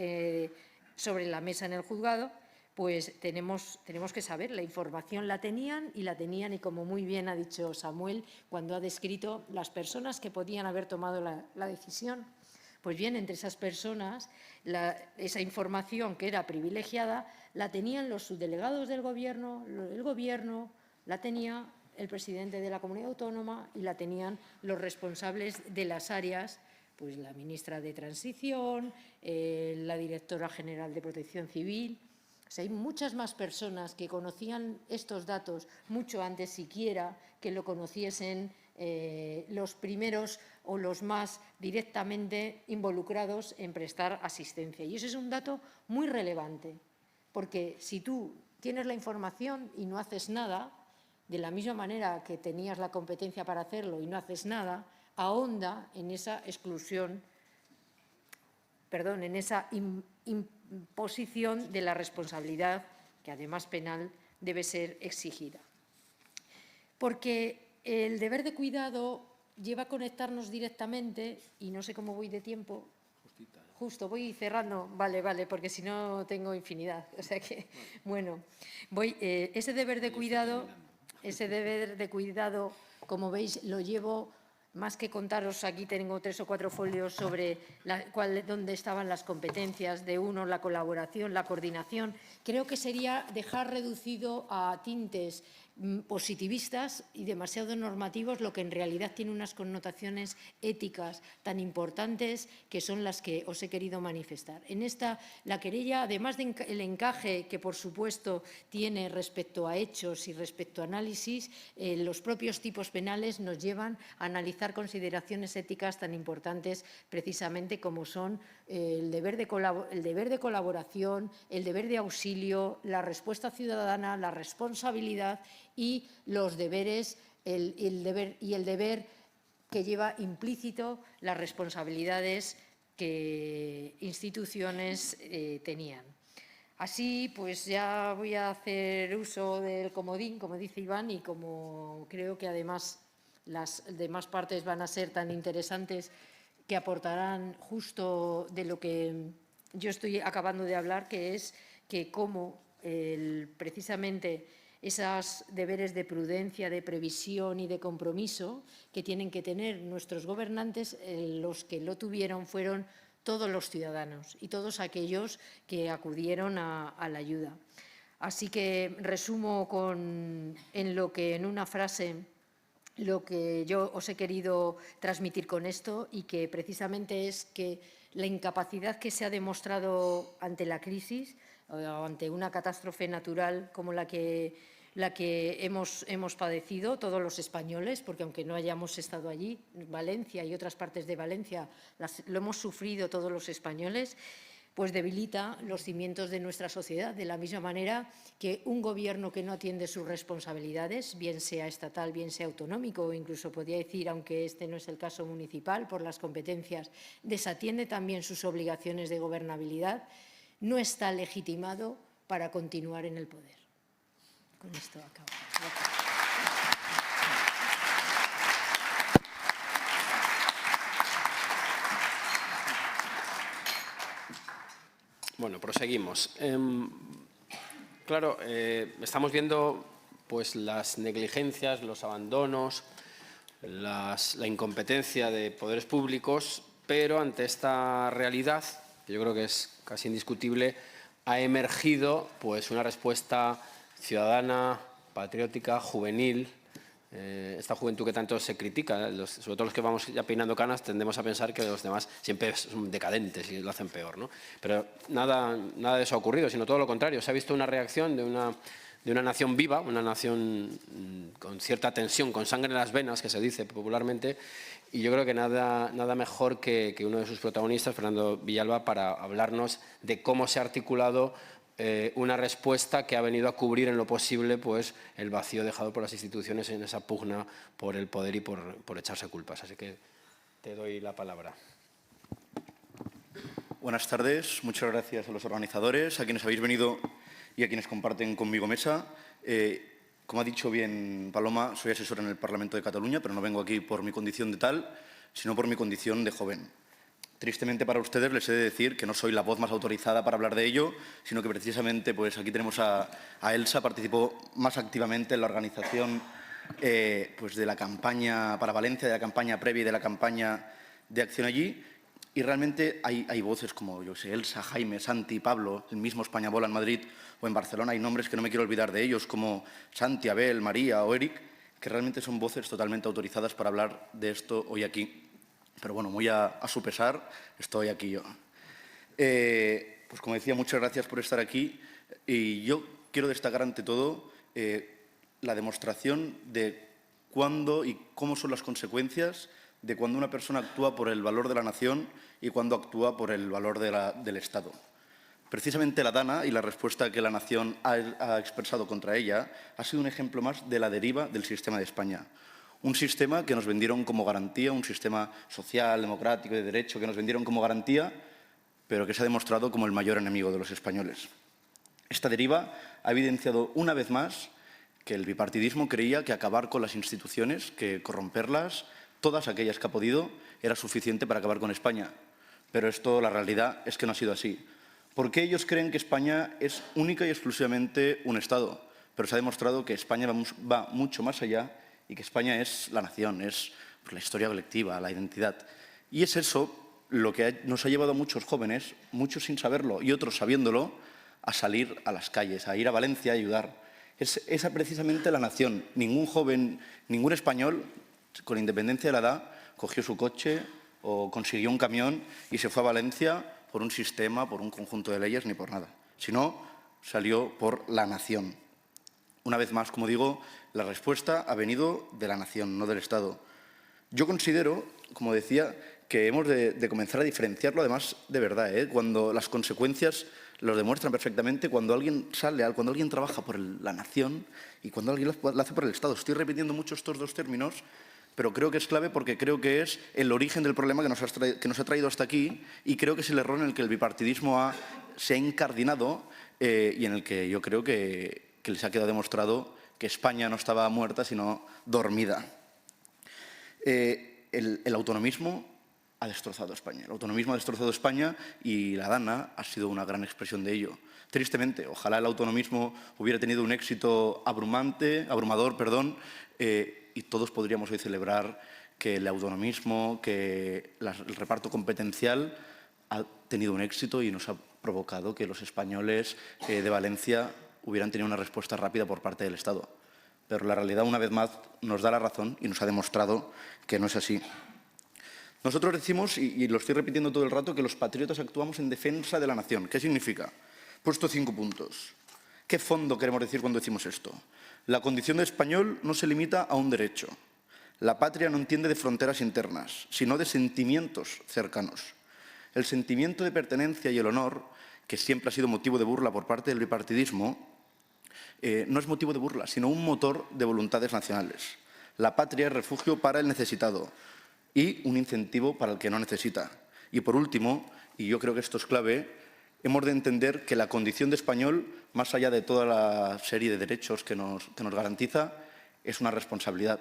sobre la mesa en el juzgado. Pues tenemos que saber, la información la tenían y como muy bien ha dicho Samuel cuando ha descrito las personas que podían haber tomado la decisión. Pues bien, entre esas personas, esa información que era privilegiada la tenían los subdelegados del Gobierno, el Gobierno, la tenía el presidente de la comunidad autónoma y la tenían los responsables de las áreas, pues la ministra de Transición, la directora general de Protección Civil. O sea, hay muchas más personas que conocían estos datos mucho antes siquiera que lo conociesen los primeros o los más directamente involucrados en prestar asistencia. Y eso es un dato muy relevante, porque si tú tienes la información y no haces nada, de la misma manera que tenías la competencia para hacerlo y no haces nada, ahonda en esa exclusión, en esa imposición de la responsabilidad, que además penal debe ser exigida. Porque el deber de cuidado lleva a conectarnos directamente, y no sé cómo voy de tiempo. Justo, voy cerrando, vale, porque si no tengo infinidad. O sea que, bueno, ese deber de cuidado, como veis, lo llevo, más que contaros, aquí tengo 3 o 4 folios sobre dónde estaban las competencias de uno, la colaboración, la coordinación. Creo que sería dejar reducido a tintes positivistas y demasiado normativos lo que en realidad tiene unas connotaciones éticas tan importantes que son las que os he querido manifestar. En esta, la querella, además del encaje que por supuesto tiene respecto a hechos y respecto a análisis, los propios tipos penales nos llevan a analizar consideraciones éticas tan importantes precisamente como son el deber de colaboración, el deber de auxilio, la respuesta ciudadana, la responsabilidad y los deberes, el deber que lleva implícito las responsabilidades que instituciones tenían. Así, pues ya voy a hacer uso del comodín, como dice Iván, y como creo que además las demás partes van a ser tan interesantes que aportarán justo de lo que yo estoy acabando de hablar, que es que cómo precisamente esos deberes de prudencia, de previsión y de compromiso que tienen que tener nuestros gobernantes, los que lo tuvieron fueron todos los ciudadanos y todos aquellos que acudieron a la ayuda. Así que resumo en una frase lo que yo os he querido transmitir con esto, y que precisamente es que la incapacidad que se ha demostrado ante la crisis o ante una catástrofe natural como la que hemos padecido todos los españoles, porque aunque no hayamos estado allí, Valencia y otras partes de Valencia lo hemos sufrido todos los españoles, pues debilita los cimientos de nuestra sociedad, de la misma manera que un gobierno que no atiende sus responsabilidades, bien sea estatal, bien sea autonómico, o incluso podría decir, aunque este no es el caso municipal, por las competencias, desatiende también sus obligaciones de gobernabilidad, no está legitimado para continuar en el poder. Con esto acabo. Gracias. Bueno, proseguimos. Claro, estamos viendo pues, las negligencias, los abandonos, la incompetencia de poderes públicos, pero ante esta realidad, que yo creo que es casi indiscutible, ha emergido pues, una respuesta ciudadana, patriótica, juvenil, esta juventud que tanto se critica, sobre todo los que vamos ya peinando canas, tendemos a pensar que los demás siempre son decadentes y lo hacen peor, ¿no? Pero nada de eso ha ocurrido, sino todo lo contrario. Se ha visto una reacción de una nación viva, una nación con cierta tensión, con sangre en las venas, que se dice popularmente, y yo creo que nada mejor que uno de sus protagonistas, Fernando Villalba, para hablarnos de cómo se ha articulado una respuesta que ha venido a cubrir en lo posible pues, el vacío dejado por las instituciones en esa pugna por el poder y por echarse culpas. Así que te doy la palabra. Buenas tardes. Muchas gracias a los organizadores, a quienes habéis venido y a quienes comparten conmigo mesa. Como ha dicho bien Paloma, soy asesor en el Parlamento de Cataluña, pero no vengo aquí por mi condición de tal, sino por mi condición de joven. Tristemente para ustedes les he de decir que no soy la voz más autorizada para hablar de ello, sino que precisamente pues, aquí tenemos a Elsa, participó más activamente en la organización pues, de la campaña para Valencia, de la campaña previa y de la campaña de acción allí. Y realmente hay voces como, yo sé, Elsa, Jaime, Santi, Pablo, el mismo España Bola en Madrid o en Barcelona, hay nombres que no me quiero olvidar de ellos, como Santi, Abel, María o Eric, que realmente son voces totalmente autorizadas para hablar de esto hoy aquí. Pero bueno, muy a su pesar, estoy aquí yo. Pues como decía, muchas gracias por estar aquí. Y yo quiero destacar ante todo la demostración de cuándo y cómo son las consecuencias de cuando una persona actúa por el valor de la nación y cuando actúa por el valor del Estado. Precisamente la Dana y la respuesta que la nación ha expresado contra ella ha sido un ejemplo más de la deriva del sistema de España. Un sistema que nos vendieron como garantía, un sistema social, democrático, de derecho, que nos vendieron como garantía, pero que se ha demostrado como el mayor enemigo de los españoles. Esta deriva ha evidenciado una vez más que el bipartidismo creía que acabar con las instituciones, que corromperlas, todas aquellas que ha podido, era suficiente para acabar con España. Pero esto, la realidad, es que no ha sido así. Porque ellos creen que España es única y exclusivamente un Estado, pero se ha demostrado que España va mucho más allá y que España es la nación, es la historia colectiva, la identidad. Y es eso lo que nos ha llevado a muchos jóvenes, muchos sin saberlo y otros sabiéndolo, a salir a las calles, a ir a Valencia a ayudar. Es esa precisamente la nación. Ningún joven, ningún español, con independencia de la edad, cogió su coche o consiguió un camión y se fue a Valencia por un sistema, por un conjunto de leyes, ni por nada. Sino salió por la nación. Una vez más, como digo, la respuesta ha venido de la nación, no del Estado. Yo considero, como decía, que hemos de comenzar a diferenciarlo, además, de verdad, cuando las consecuencias lo demuestran perfectamente, cuando alguien cuando alguien trabaja por la nación y cuando alguien lo hace por el Estado. Estoy repitiendo mucho estos dos términos, pero creo que es clave porque creo que es el origen del problema que nos ha traído hasta aquí y creo que es el error en el que el bipartidismo se ha incardinado y en el que yo creo que les ha quedado demostrado que España no estaba muerta, sino dormida. El autonomismo ha destrozado España. El autonomismo ha destrozado España y la Dana ha sido una gran expresión de ello. Tristemente, ojalá el autonomismo hubiera tenido un éxito abrumador, y todos podríamos hoy celebrar que el autonomismo, que el reparto competencial ha tenido un éxito y nos ha provocado que los españoles de Valencia hubieran tenido una respuesta rápida por parte del Estado. Pero la realidad, una vez más, nos da la razón y nos ha demostrado que no es así. Nosotros decimos, y lo estoy repitiendo todo el rato, que los patriotas actuamos en defensa de la nación. ¿Qué significa? He puesto 5 puntos. ¿Qué fondo queremos decir cuando decimos esto? La condición de español no se limita a un derecho. La patria no entiende de fronteras internas, sino de sentimientos cercanos. El sentimiento de pertenencia y el honor, que siempre ha sido motivo de burla por parte del bipartidismo, no es motivo de burla, sino un motor de voluntades nacionales. La patria es refugio para el necesitado y un incentivo para el que no necesita. Y por último, y yo creo que esto es clave, hemos de entender que la condición de español, más allá de toda la serie de derechos que nos garantiza, es una responsabilidad.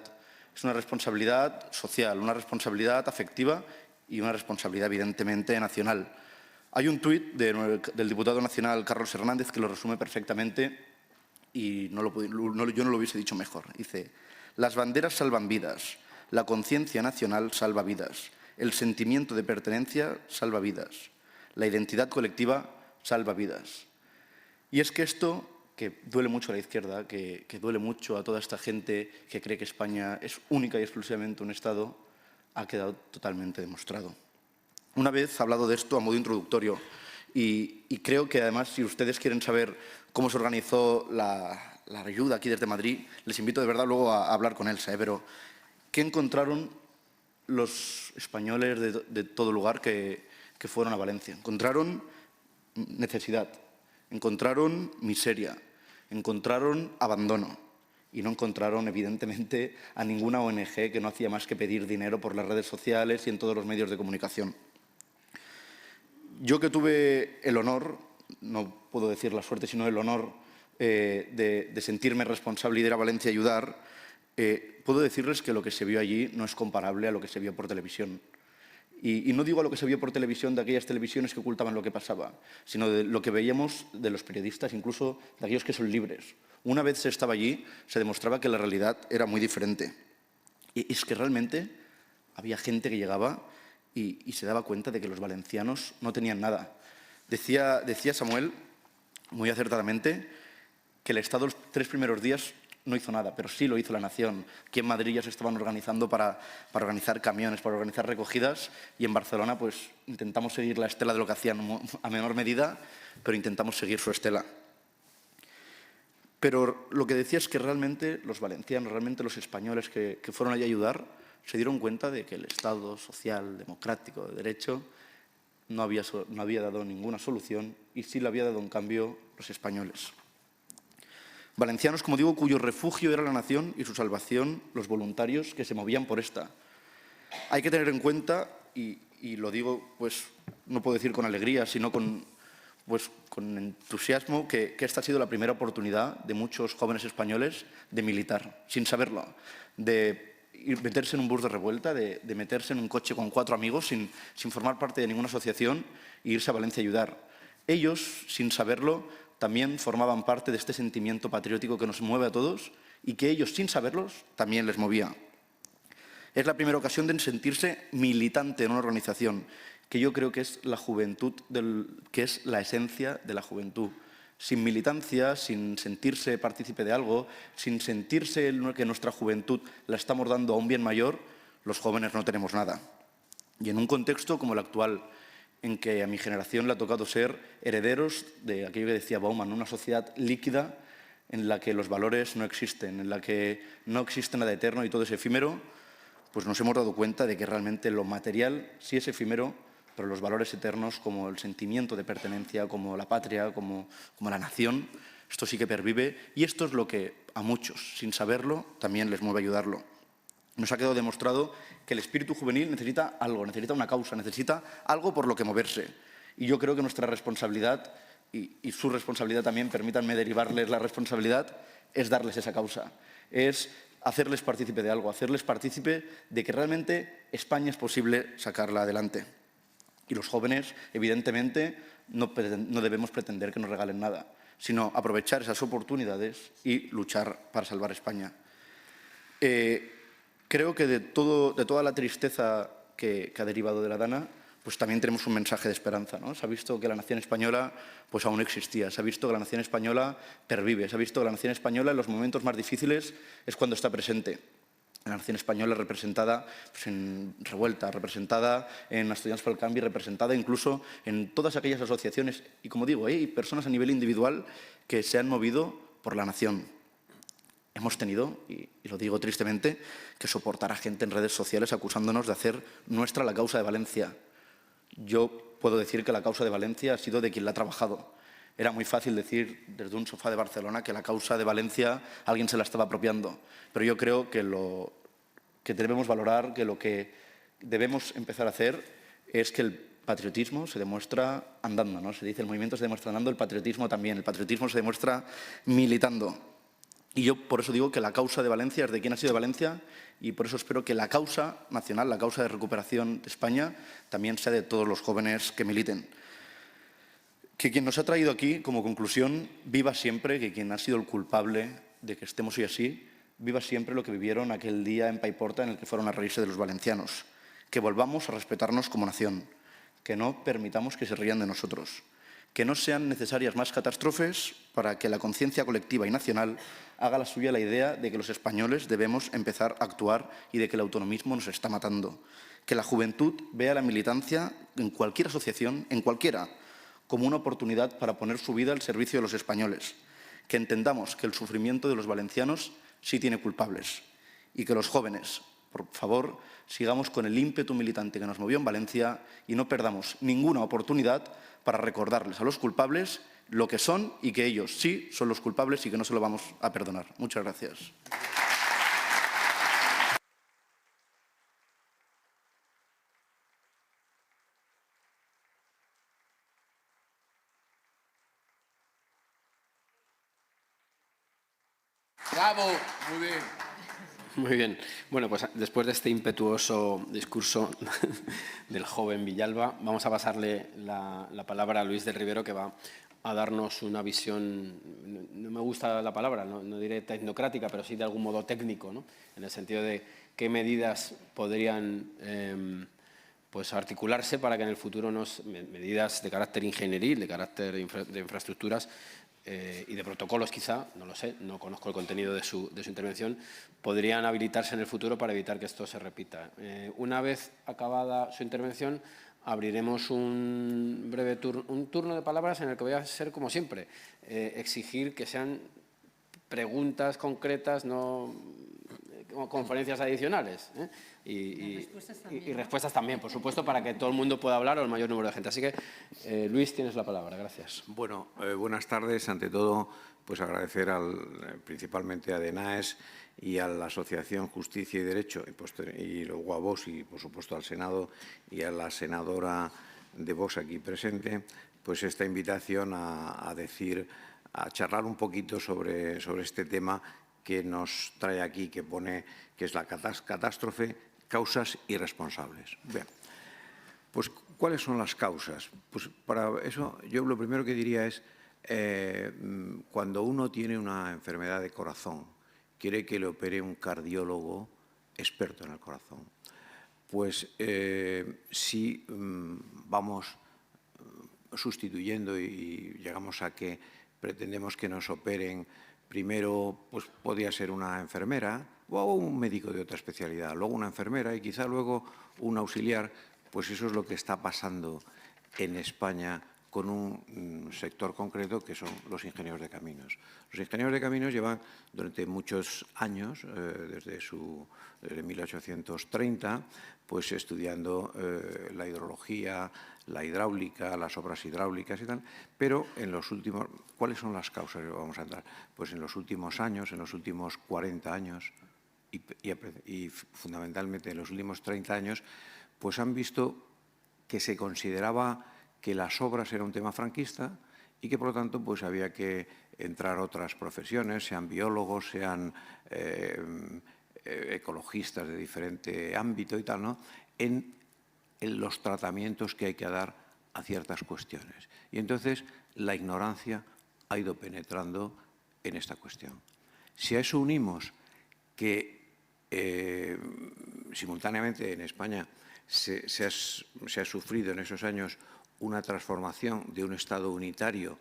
Es una responsabilidad social, una responsabilidad afectiva y una responsabilidad, evidentemente, nacional. Hay un tuit del diputado nacional Carlos Hernández que lo resume perfectamente y yo no lo hubiese dicho mejor. Dice: las banderas salvan vidas, la conciencia nacional salva vidas, el sentimiento de pertenencia salva vidas, la identidad colectiva salva vidas. Y es que esto, que duele mucho a la izquierda, que duele mucho a toda esta gente que cree que España es única y exclusivamente un Estado, ha quedado totalmente demostrado. Una vez hablado de esto a modo introductorio, y creo que además, si ustedes quieren saber cómo se organizó la ayuda aquí desde Madrid, les invito de verdad luego a hablar con Elsa, pero ¿qué encontraron los españoles de todo lugar que fueron a Valencia? Encontraron necesidad, encontraron miseria, encontraron abandono y no encontraron, evidentemente, a ninguna ONG que no hacía más que pedir dinero por las redes sociales y en todos los medios de comunicación. Yo que tuve el honor, no puedo decir la suerte, sino el honor de sentirme responsable y de ir a Valencia a ayudar, puedo decirles que lo que se vio allí no es comparable a lo que se vio por televisión. Y no digo a lo que se vio por televisión de aquellas televisiones que ocultaban lo que pasaba, sino de lo que veíamos de los periodistas, incluso de aquellos que son libres. Una vez se estaba allí, se demostraba que la realidad era muy diferente. Y es que realmente había gente que llegaba y se daba cuenta de que los valencianos no tenían nada. Decía Samuel, muy acertadamente, que el Estado los 3 primeros días no hizo nada, pero sí lo hizo la nación. Aquí en Madrid ya se estaban organizando para organizar camiones, para organizar recogidas, y en Barcelona pues intentamos seguir la estela de lo que hacían a menor medida, pero intentamos seguir su estela. Pero lo que decía es que realmente los valencianos, realmente los españoles que fueron allí a ayudar, se dieron cuenta de que el Estado social, democrático, de derecho, no había dado ninguna solución y sí le había dado un cambio los españoles. Valencianos, como digo, cuyo refugio era la nación y su salvación los voluntarios que se movían por esta. Hay que tener en cuenta, y lo digo, pues no puedo decir con alegría, sino con entusiasmo, que esta ha sido la primera oportunidad de muchos jóvenes españoles de militar, sin saberlo, de meterse en un bus de revuelta, de meterse en un coche con 4 amigos sin formar parte de ninguna asociación e irse a Valencia a ayudar. Ellos, sin saberlo, también formaban parte de este sentimiento patriótico que nos mueve a todos y que ellos, sin saberlos, también les movía. Es la primera ocasión de sentirse militante en una organización, que yo creo que es la juventud, que es la esencia de la juventud. Sin militancia, sin sentirse partícipe de algo, sin sentirse que nuestra juventud la estamos dando a un bien mayor, los jóvenes no tenemos nada. Y en un contexto como el actual, en que a mi generación le ha tocado ser herederos de aquello que decía Bauman, una sociedad líquida en la que los valores no existen, en la que no existe nada eterno y todo es efímero, pues nos hemos dado cuenta de que realmente lo material sí es efímero, pero los valores eternos, como el sentimiento de pertenencia, como la patria, como la nación, esto sí que pervive, y esto es lo que a muchos, sin saberlo, también les mueve a ayudarlo. Nos ha quedado demostrado que el espíritu juvenil necesita algo, necesita una causa, necesita algo por lo que moverse. Y yo creo que nuestra responsabilidad, y su responsabilidad también, permítanme derivarles la responsabilidad, es darles esa causa, es hacerles partícipe de algo, hacerles partícipe de que realmente España es posible sacarla adelante. Y los jóvenes, evidentemente, no debemos pretender que nos regalen nada, sino aprovechar esas oportunidades y luchar para salvar España. Creo que de toda la tristeza que ha derivado de la Dana, pues también tenemos un mensaje de esperanza, ¿no? Se ha visto que la nación española pues aún existía, se ha visto que la nación española pervive, se ha visto que la nación española en los momentos más difíciles es cuando está presente. La nación española representada pues, en Revuelta, representada en Estudiants pel Canvi, representada incluso en todas aquellas asociaciones y, como digo, hay personas a nivel individual que se han movido por la nación. Hemos tenido, y lo digo tristemente, que soportar a gente en redes sociales acusándonos de hacer nuestra la causa de Valencia. Yo puedo decir que la causa de Valencia ha sido de quien la ha trabajado. Era muy fácil decir desde un sofá de Barcelona que la causa de Valencia alguien se la estaba apropiando. Pero yo creo que debemos valorar, que lo que debemos empezar a hacer es que el patriotismo se demuestra andando, ¿no? Se dice el movimiento se demuestra andando, el patriotismo también. El patriotismo se demuestra militando. Y yo por eso digo que la causa de Valencia es de quien ha sido Valencia y por eso espero que la causa nacional, la causa de recuperación de España, también sea de todos los jóvenes que militen. Que quien nos ha traído aquí, como conclusión, viva siempre, que quien ha sido el culpable de que estemos hoy así, viva siempre lo que vivieron aquel día en Paiporta en el que fueron a reírse de los valencianos. Que volvamos a respetarnos como nación, que no permitamos que se rían de nosotros, que no sean necesarias más catástrofes para que la conciencia colectiva y nacional haga la suya la idea de que los españoles debemos empezar a actuar y de que el autonomismo nos está matando. Que la juventud vea la militancia en cualquier asociación, en cualquiera, como una oportunidad para poner su vida al servicio de los españoles. Que entendamos que el sufrimiento de los valencianos sí tiene culpables y que los jóvenes, por favor, sigamos con el ímpetu militante que nos movió en Valencia y no perdamos ninguna oportunidad para recordarles a los culpables lo que son y que ellos sí son los culpables y que no se lo vamos a perdonar. Muchas gracias. Bravo, muy bien. Muy bien. Bueno, pues después de este impetuoso discurso del joven Villalba, vamos a pasarle la palabra a Luis del Rivero, que va a darnos una visión, no me gusta la palabra, no diré tecnocrática, pero sí de algún modo técnico, ¿no? En el sentido de qué medidas podrían pues articularse para que en el futuro medidas de carácter ingenieril, de carácter de infraestructuras y de protocolos quizá, no lo sé, no conozco el contenido de su intervención, podrían habilitarse en el futuro para evitar que esto se repita. Una vez acabada su intervención, abriremos un breve turno de palabras en el que voy a ser, como siempre, exigir que sean preguntas concretas, no conferencias adicionales, y respuestas también, por supuesto, para que todo el mundo pueda hablar o el mayor número de gente. Así que, Luis, tienes la palabra. Gracias. Bueno, buenas tardes. Ante todo, pues agradecer principalmente a DENAES y a la Asociación Justicia y Derecho, y luego a Vox y, por supuesto, al Senado y a la senadora de Vox aquí presente, pues esta invitación a charlar un poquito sobre este tema que nos trae aquí, que es la catástrofe, causas y responsables. Bien, pues, ¿cuáles son las causas? Pues para eso yo lo primero que diría es, cuando uno tiene una enfermedad de corazón, quiere que le opere un cardiólogo experto en el corazón. Pues si vamos sustituyendo y llegamos a que pretendemos que nos operen, primero pues podría ser una enfermera o un médico de otra especialidad, luego una enfermera y quizá luego un auxiliar, pues eso es lo que está pasando en España con un sector concreto que son los ingenieros de caminos. Los ingenieros de caminos llevan durante muchos años, desde 1830, pues estudiando la hidrología, la hidráulica, las obras hidráulicas y tal, pero en los últimos, ¿cuáles son las causas? Vamos a entrar. Pues en los últimos años, en los últimos 40 años y fundamentalmente en los últimos 30 años, pues han visto que se consideraba que las obras era un tema franquista y que, por lo tanto, pues había que entrar otras profesiones, sean biólogos, sean ecologistas de diferente ámbito y tal, ¿no?, en los tratamientos que hay que dar a ciertas cuestiones. Y entonces la ignorancia ha ido penetrando en esta cuestión. Si a eso unimos que simultáneamente en España se ha sufrido en esos años una transformación de un Estado unitario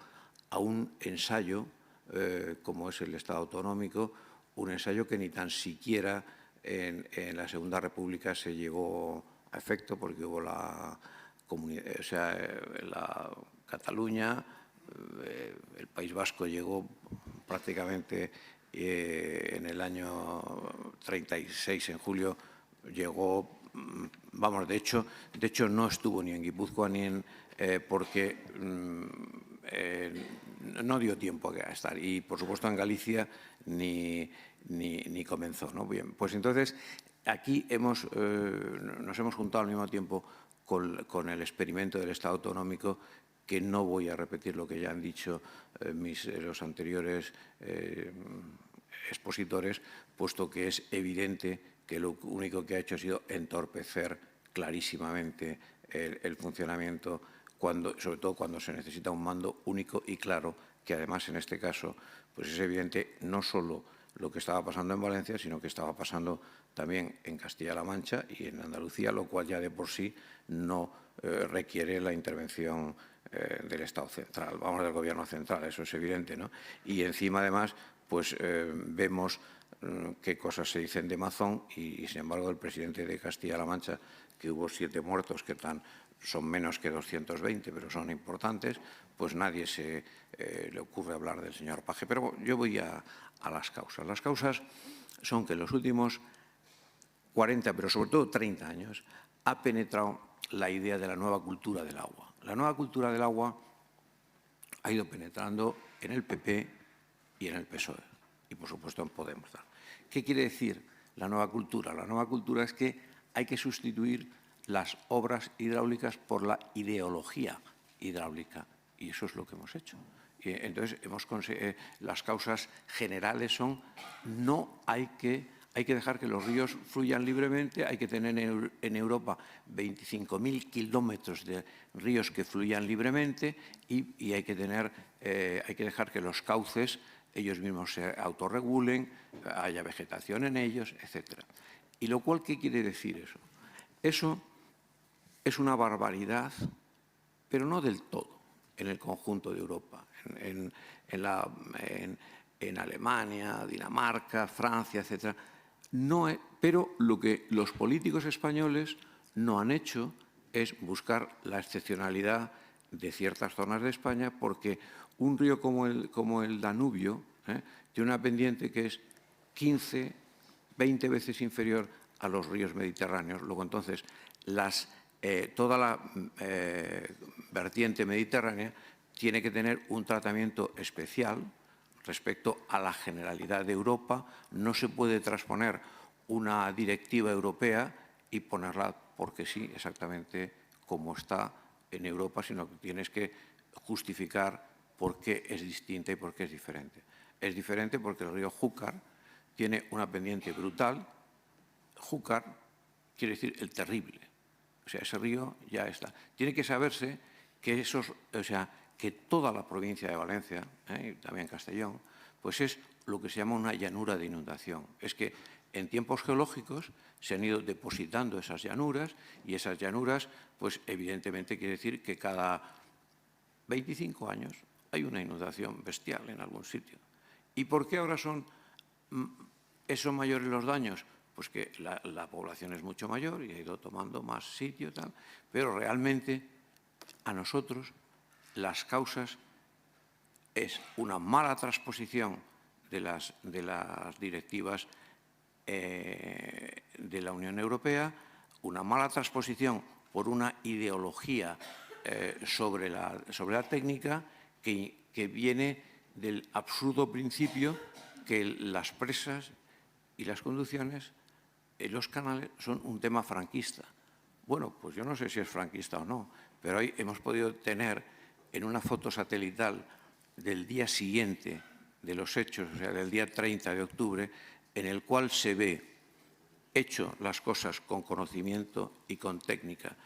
a un ensayo, como es el Estado autonómico, un ensayo que ni tan siquiera en la Segunda República se llevó a efecto, porque hubo la Cataluña, el País Vasco llegó prácticamente en el año 36, en julio, llegó, vamos, de hecho no estuvo ni en Guipúzcoa ni en, porque no dio tiempo a estar. Y, por supuesto, en Galicia ni comenzó, ¿no? Bien, pues entonces aquí nos hemos juntado al mismo tiempo con el experimento del Estado autonómico, que no voy a repetir lo que ya han dicho los anteriores expositores, puesto que es evidente que lo único que ha hecho ha sido entorpecer clarísimamente el funcionamiento, sobre todo cuando se necesita un mando único y claro, que además en este caso pues es evidente no solo lo que estaba pasando en Valencia, sino que estaba pasando también en Castilla-La Mancha y en Andalucía, lo cual ya de por sí no requiere la intervención del Estado central, vamos, del Gobierno central, eso es evidente, ¿no? Y encima, además, pues vemos qué cosas se dicen de Mazón y, sin embargo, el presidente de Castilla-La Mancha, que hubo 7 muertos, que son menos que 220, pero son importantes, pues nadie le ocurre hablar del señor Paje. Pero yo voy a las causas. Las causas son que en los últimos 40, pero sobre todo 30 años, ha penetrado la idea de la nueva cultura del agua. La nueva cultura del agua ha ido penetrando en el PP y en el PSOE, y por supuesto en Podemos. ¿Qué quiere decir la nueva cultura? La nueva cultura es que hay que sustituir las obras hidráulicas por la ideología hidráulica, y eso es lo que hemos hecho. Y entonces las causas generales son: no hay que dejar que los ríos fluyan libremente, hay que tener en Europa 25.000 kilómetros de ríos que fluyan libremente y hay que dejar que los cauces ellos mismos se autorregulen, haya vegetación en ellos, etc. ¿Y lo cual qué quiere decir eso? Eso es una barbaridad, pero no del todo, en el conjunto de Europa, en Alemania, Dinamarca, Francia, etc. Pero lo que los políticos españoles no han hecho es buscar la excepcionalidad de ciertas zonas de España, porque un río como el Danubio tiene una pendiente que es 15, 20 veces inferior a los ríos mediterráneos. Luego, entonces, toda la vertiente mediterránea tiene que tener un tratamiento especial respecto a la generalidad de Europa. No se puede transponer una directiva europea y ponerla porque sí, exactamente como está en Europa, sino que tienes que justificar por qué es distinta y por qué es diferente. Es diferente porque el río Júcar tiene una pendiente brutal. Júcar quiere decir el terrible. O sea, ese río ya está. Tiene que saberse que que toda la provincia de Valencia, y también Castellón, pues es lo que se llama una llanura de inundación. Es que en tiempos geológicos se han ido depositando esas llanuras, y esas llanuras, pues evidentemente quiere decir que cada 25 años hay una inundación bestial en algún sitio. ¿Y por qué ahora son mayores los daños? Pues que la población es mucho mayor y ha ido tomando más sitio, tal, pero realmente a nosotros las causas es una mala transposición de las directivas de la Unión Europea, una mala transposición por una ideología sobre la técnica que viene del absurdo principio que las presas y las conducciones, los canales, son un tema franquista. Bueno, pues yo no sé si es franquista o no, pero hoy hemos podido tener en una foto satelital del día siguiente de los hechos, o sea, del día 30 de octubre, en el cual se ve hecho las cosas con conocimiento y con técnica.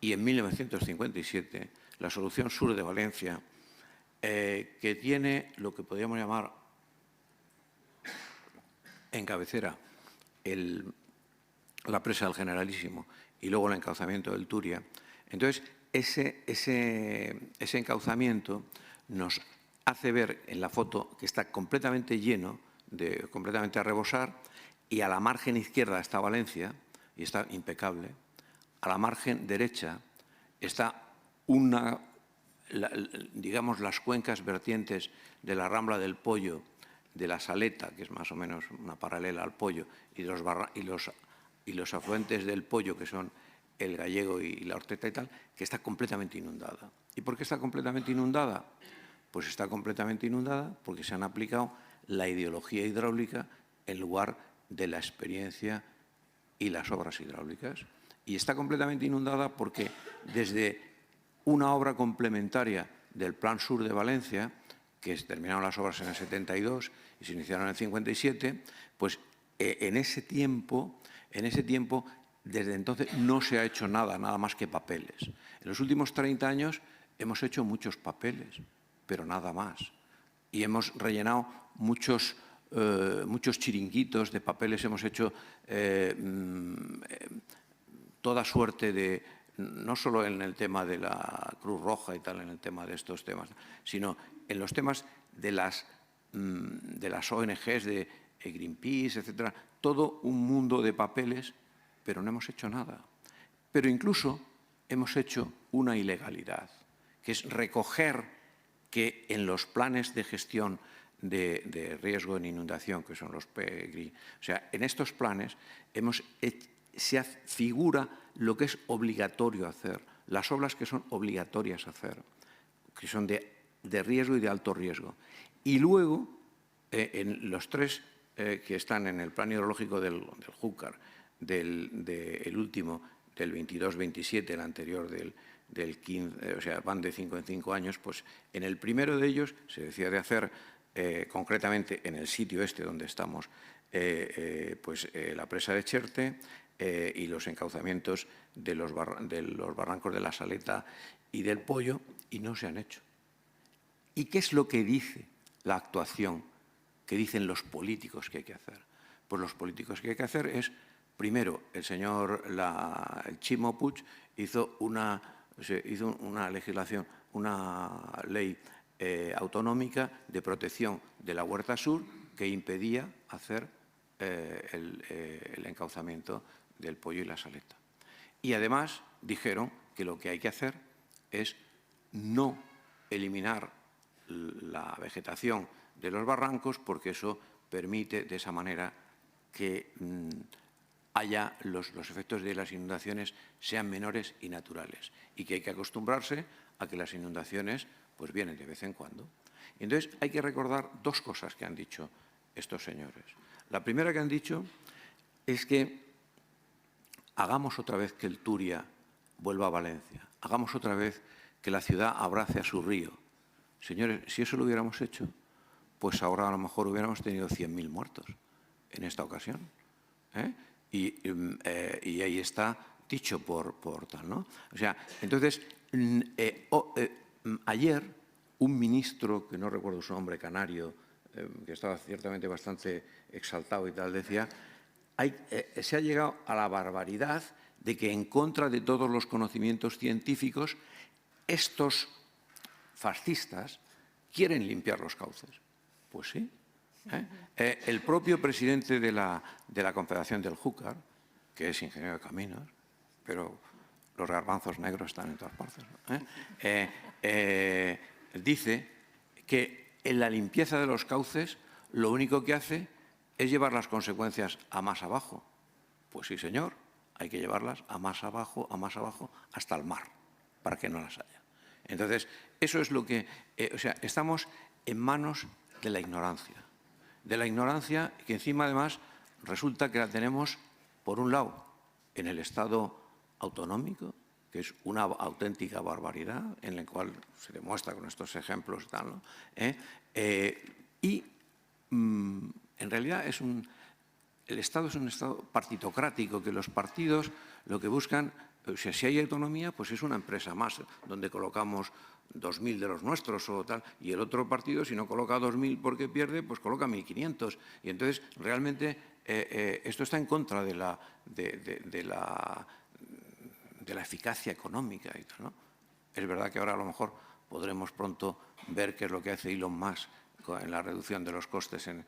Y en 1957, la solución sur de Valencia, que tiene lo que podríamos llamar en cabecera la presa del Generalísimo y luego el encauzamiento del Turia. Entonces, ese encauzamiento nos hace ver en la foto que está completamente lleno, completamente a rebosar, y a la margen izquierda está Valencia, y está impecable. A la margen derecha está digamos, las cuencas vertientes de la Rambla del Pollo, de la Saleta, que es más o menos una paralela al Pollo, y los afluentes del Pollo, que son el Gallego y la Horteta y tal, que está completamente inundada. ¿Y por qué está completamente inundada? Pues está completamente inundada porque se han aplicado la ideología hidráulica en lugar de la experiencia y las obras hidráulicas. Y está completamente inundada porque desde una obra complementaria del Plan Sur de Valencia, que terminaron las obras en el 72 y se iniciaron en el 57, pues en ese tiempo, desde entonces no se ha hecho nada más que papeles. En los últimos 30 años hemos hecho muchos papeles, pero nada más. Y hemos rellenado muchos chiringuitos de papeles, hemos hecho toda suerte de, no solo en el tema de la Cruz Roja y tal, en el tema de estos temas, sino en los temas de las ONGs, de Greenpeace, etcétera, todo un mundo de papeles, pero no hemos hecho nada. Pero incluso hemos hecho una ilegalidad, que es recoger que en los planes de gestión de riesgo en inundación, que son los PGRI, o sea, en estos planes se figura lo que es obligatorio hacer, las obras que son obligatorias hacer, que son de riesgo y de alto riesgo. Y luego, en los tres que están en el plan hidrológico del Júcar, el último del 22-27, el anterior del 15, o sea, van de 5 en 5 años, pues en el primero de ellos se decía de hacer, concretamente en el sitio este donde estamos, la presa de Cherte y los encauzamientos de los barrancos de la Saleta y del Pollo, y no se han hecho. ¿Y qué es lo que dice la actuación que dicen los políticos que hay que hacer? Pues los políticos que hay que hacer es, primero, el Chimo Puig hizo una legislación, una ley autonómica de protección de la huerta sur que impedía hacer el encauzamiento del pollo y la saleta. Y además dijeron que lo que hay que hacer es no eliminar la vegetación de los barrancos porque eso permite de esa manera que haya los efectos de las inundaciones sean menores y naturales y que hay que acostumbrarse a que las inundaciones pues vienen de vez en cuando. Y entonces hay que recordar dos cosas que han dicho estos señores. La primera que han dicho es que hagamos otra vez que el Turia vuelva a Valencia, hagamos otra vez que la ciudad abrace a su río. Señores, si eso lo hubiéramos hecho, pues ahora a lo mejor hubiéramos tenido 100.000 muertos en esta ocasión. Y ahí está dicho por tal, ¿no? O sea, entonces, ayer un ministro, que no recuerdo su nombre, canario, que estaba ciertamente bastante exaltado y tal, decía, se ha llegado a la barbaridad de que en contra de todos los conocimientos científicos, estos fascistas quieren limpiar los cauces. Pues sí. El propio presidente de la Confederación del Júcar, que es ingeniero de caminos, pero los garbanzos negros están en todas partes, ¿no? Dice que en la limpieza de los cauces lo único que hace es llevar las consecuencias a más abajo. Pues sí, señor, hay que llevarlas a más abajo, hasta el mar, para que no las haya. Entonces, eso es lo que... o sea, estamos en manos de la ignorancia. De la ignorancia que encima, además, resulta que la tenemos, por un lado, en el Estado autonómico, que es una auténtica barbaridad, en el cual se demuestra con estos ejemplos y tal, ¿no? En realidad el Estado es un Estado partitocrático, que los partidos lo que buscan, o sea, si hay autonomía, pues es una empresa más, donde colocamos 2.000 de los nuestros o tal, y el otro partido, si no coloca 2.000 porque pierde, pues coloca 1.500. Y entonces, realmente, esto está en contra de la eficacia económica y tal, ¿no? Es verdad que ahora a lo mejor podremos pronto ver qué es lo que hace Elon Musk en la reducción de los costes en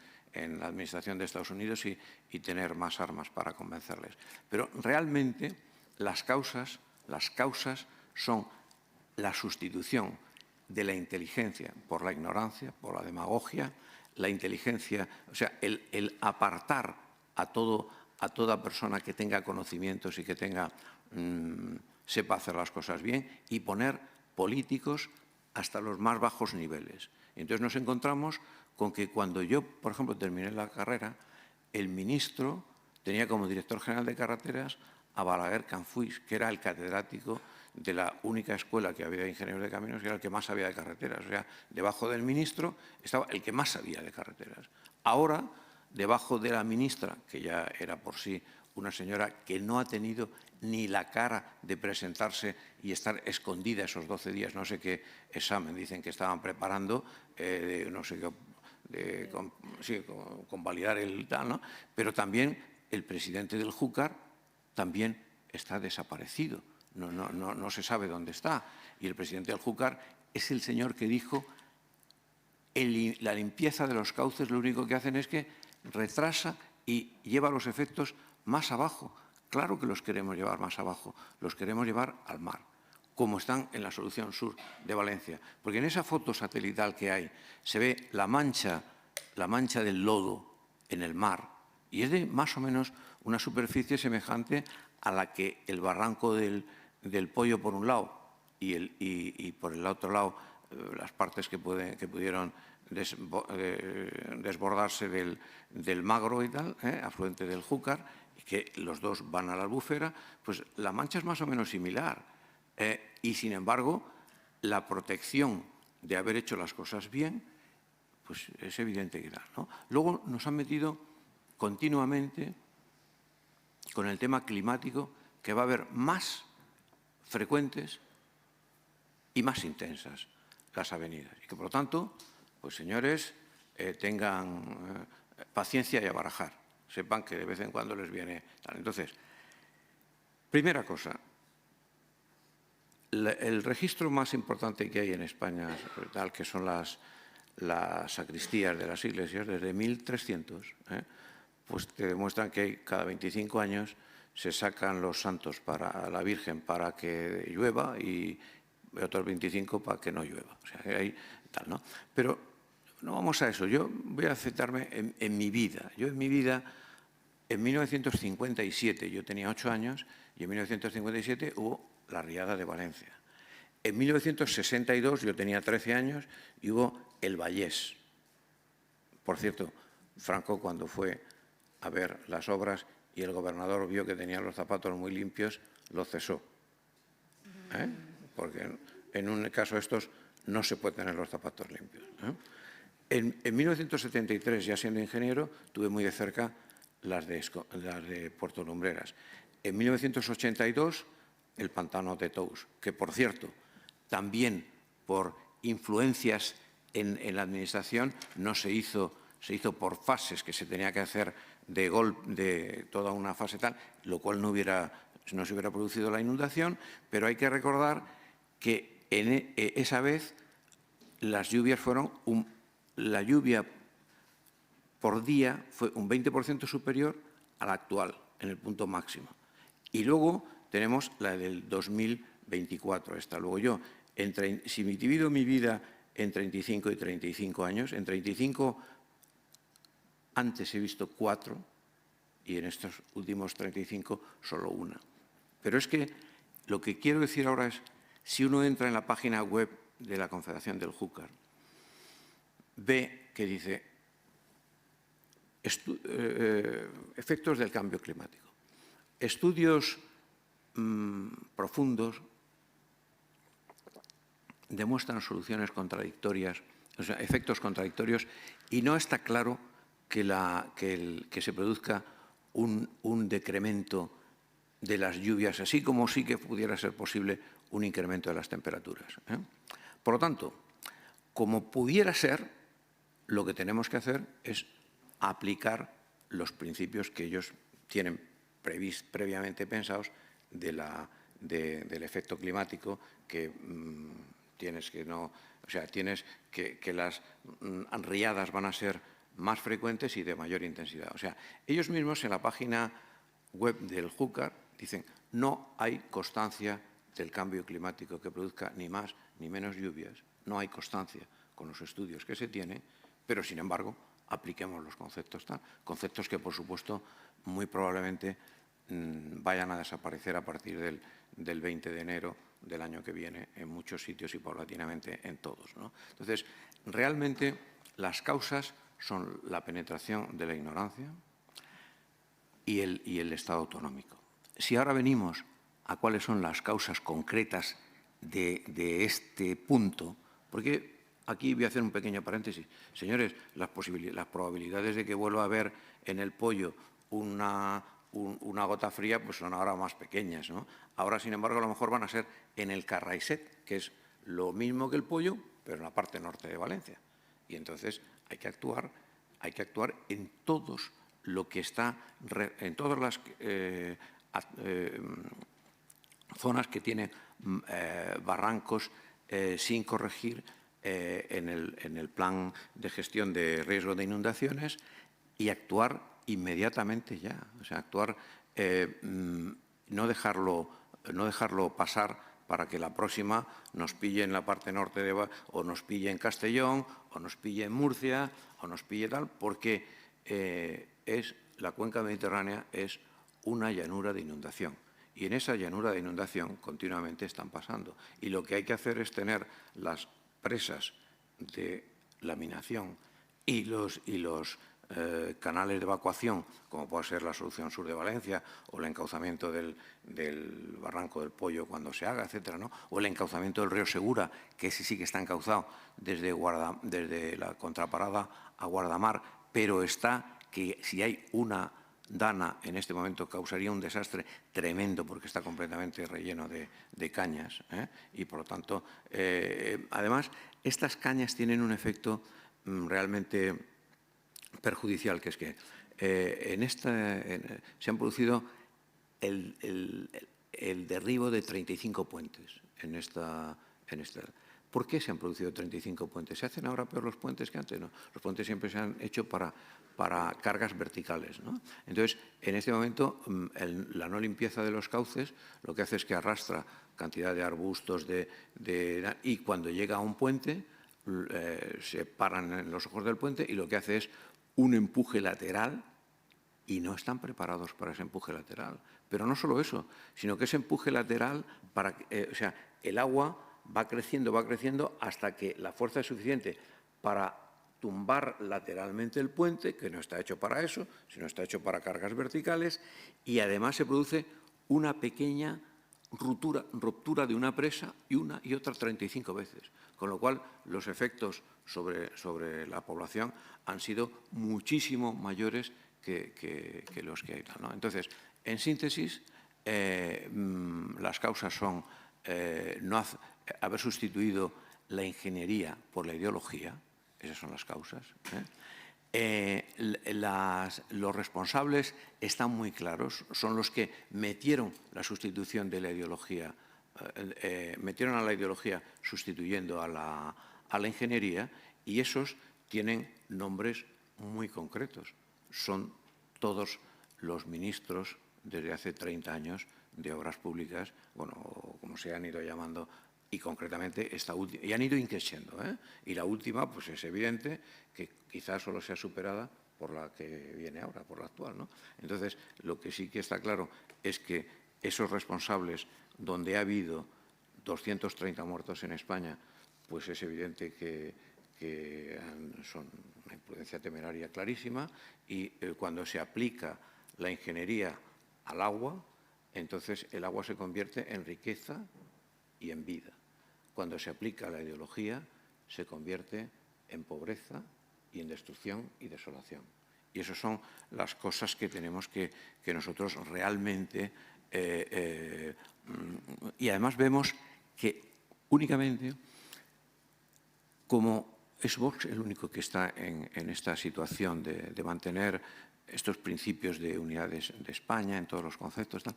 la administración de Estados Unidos y tener más armas para convencerles. Pero realmente las causas son la sustitución de la inteligencia por la ignorancia, por la demagogia, la inteligencia, o sea, el apartar a toda persona que tenga conocimientos y que sepa hacer las cosas bien y poner políticos hasta los más bajos niveles. Entonces nos encontramos con que cuando yo, por ejemplo, terminé la carrera, el ministro tenía como director general de carreteras a Balaguer Canfuis, que era el catedrático de la única escuela que había de ingenieros de caminos, que era el que más sabía de carreteras. O sea, debajo del ministro estaba el que más sabía de carreteras. Ahora, debajo de la ministra, que ya era por sí una señora que no ha tenido ni la cara de presentarse y estar escondida esos 12 días, no sé qué examen dicen que estaban preparando, no sé qué, convalidar el tal, ¿no? Pero también el presidente del Júcar también está desaparecido, no se sabe dónde está. Y el presidente del Júcar es el señor que dijo la limpieza de los cauces lo único que hacen es que retrasa y lleva los efectos más abajo. Claro que los queremos llevar más abajo, los queremos llevar al mar, como están en la solución sur de Valencia. Porque en esa foto satelital que hay se ve la mancha del lodo en el mar y es de más o menos una superficie semejante a la que el barranco del Pollo por un lado y por el otro lado las partes que pudieron desbordarse del Magro y tal, afluente del Júcar, y que los dos van a la Albufera, pues la mancha es más o menos similar. Y, sin embargo, la protección de haber hecho las cosas bien, pues es evidente que da, ¿no? Luego nos han metido continuamente con el tema climático, que va a haber más frecuentes y más intensas las avenidas. Y que, por lo tanto, pues señores, tengan paciencia y a barajar. Sepan que de vez en cuando les viene tal. Entonces, primera cosa, El registro más importante que hay en España, tal que son las sacristías de las iglesias, desde 1300, pues te demuestran que cada 25 años se sacan los santos para la Virgen para que llueva y otros 25 para que no llueva. O sea, que hay tal, ¿no? Pero no vamos a eso. Yo voy a centrarme en mi vida. Yo en mi vida, en 1957, yo tenía 8 años y en 1957 hubo la riada de Valencia. En 1962 yo tenía 13 años y hubo el Vallés. Por cierto, Franco cuando fue a ver las obras y el gobernador vio que tenía los zapatos muy limpios, lo cesó. Porque en un caso de estos no se puede tener los zapatos limpios. En 1973, ya siendo ingeniero, tuve muy de cerca las de Puerto Lumbreras. En 1982, el pantano de Tous, que, por cierto, también por influencias en la administración no se hizo por fases, que se tenía que hacer de toda una fase tal, lo cual no se hubiera producido la inundación, pero hay que recordar que esa vez las lluvias la lluvia por día fue un 20% superior a la actual, en el punto máximo. Y luego tenemos la del 2024, esta. Luego yo, si me divido mi vida en 35 y 35 años, en 35 antes he visto 4 y en estos últimos 35 solo una. Pero es que lo que quiero decir ahora es, si uno entra en la página web de la Confederación del Júcar, ve que dice efectos del cambio climático. Estudios profundos demuestran soluciones contradictorias, o sea, efectos contradictorios, y no está claro que se produzca un decremento de las lluvias, así como sí que pudiera ser posible un incremento de las temperaturas. Por lo tanto, como pudiera ser, lo que tenemos que hacer es aplicar los principios que ellos tienen previamente pensados del efecto climático, que tienes que las riadas van a ser más frecuentes y de mayor intensidad. O sea, ellos mismos en la página web del Júcar dicen no hay constancia del cambio climático que produzca ni más ni menos lluvias, no hay constancia con los estudios que se tienen, pero sin embargo apliquemos los conceptos que por supuesto muy probablemente vayan a desaparecer a partir del 20 de enero del año que viene en muchos sitios y paulatinamente en todos, ¿no? Entonces, realmente las causas son la penetración de la ignorancia y el Estado autonómico. Si ahora venimos a cuáles son las causas concretas de este punto, porque aquí voy a hacer un pequeño paréntesis. Señores, las probabilidades de que vuelva a haber en el pollo una gota fría pues son ahora más pequeñas, ¿no? Ahora, sin embargo, a lo mejor van a ser en el Carraiset, que es lo mismo que el pollo, pero en la parte norte de Valencia. Y entonces hay que actuar en todos lo que está, en todas las zonas que tienen barrancos sin corregir en el plan de gestión de riesgo de inundaciones y actuar inmediatamente ya. O sea, actuar, no dejarlo pasar para que la próxima nos pille en la parte norte o nos pille en Castellón, o nos pille en Murcia, o nos pille tal, porque la cuenca mediterránea es una llanura de inundación. Y en esa llanura de inundación continuamente están pasando. Y lo que hay que hacer es tener las presas de laminación y los canales de evacuación, como puede ser la solución sur de Valencia o el encauzamiento del barranco del Pollo cuando se haga, etcétera, ¿no? O el encauzamiento del río Segura, que ese sí que está encauzado desde la contraparada a Guardamar, pero está que si hay una dana en este momento causaría un desastre tremendo porque está completamente relleno de cañas, y por lo tanto, además, estas cañas tienen un efecto realmente perjudicial, que es que se han producido el derribo de 35 puentes en esta. ¿Por qué se han producido 35 puentes? ¿Se hacen ahora peor los puentes que antes? No. Los puentes siempre se han hecho para cargas verticales, ¿no? Entonces, en este momento, la no limpieza de los cauces lo que hace es que arrastra cantidad de arbustos y cuando llega a un puente se paran en los ojos del puente y lo que hace es un empuje lateral y no están preparados para ese empuje lateral. Pero no solo eso, sino que ese empuje lateral, o sea, el agua va creciendo hasta que la fuerza es suficiente para tumbar lateralmente el puente, que no está hecho para eso, sino está hecho para cargas verticales, y además se produce una pequeña ruptura de una presa y una y otra 35 veces, con lo cual los efectos sobre la población han sido muchísimo mayores que los que hay, ¿no? Entonces, en síntesis, las causas son haber sustituido la ingeniería por la ideología, esas son las causas. Los responsables están muy claros, son los que metieron la sustitución de la ideología, metieron a la ideología sustituyendo a la ingeniería, y esos tienen nombres muy concretos. Son todos los ministros desde hace 30 años de Obras Públicas, bueno, como se han ido llamando, y concretamente esta última, y han ido increciendo, y la última, pues es evidente que quizás solo sea superada por la que viene ahora, por la actual, ¿no? Entonces, lo que sí que está claro es que esos responsables, donde ha habido 230 muertos en España, pues es evidente que son una imprudencia temeraria clarísima, y cuando se aplica la ingeniería al agua, entonces el agua se convierte en riqueza y en vida. Cuando se aplica la ideología, se convierte en pobreza y en destrucción y desolación. Y esas son las cosas que tenemos que nosotros realmente... y además vemos que únicamente, como es Vox el único que está en esta situación de mantener estos principios de unidad de España en todos los conceptos, tal,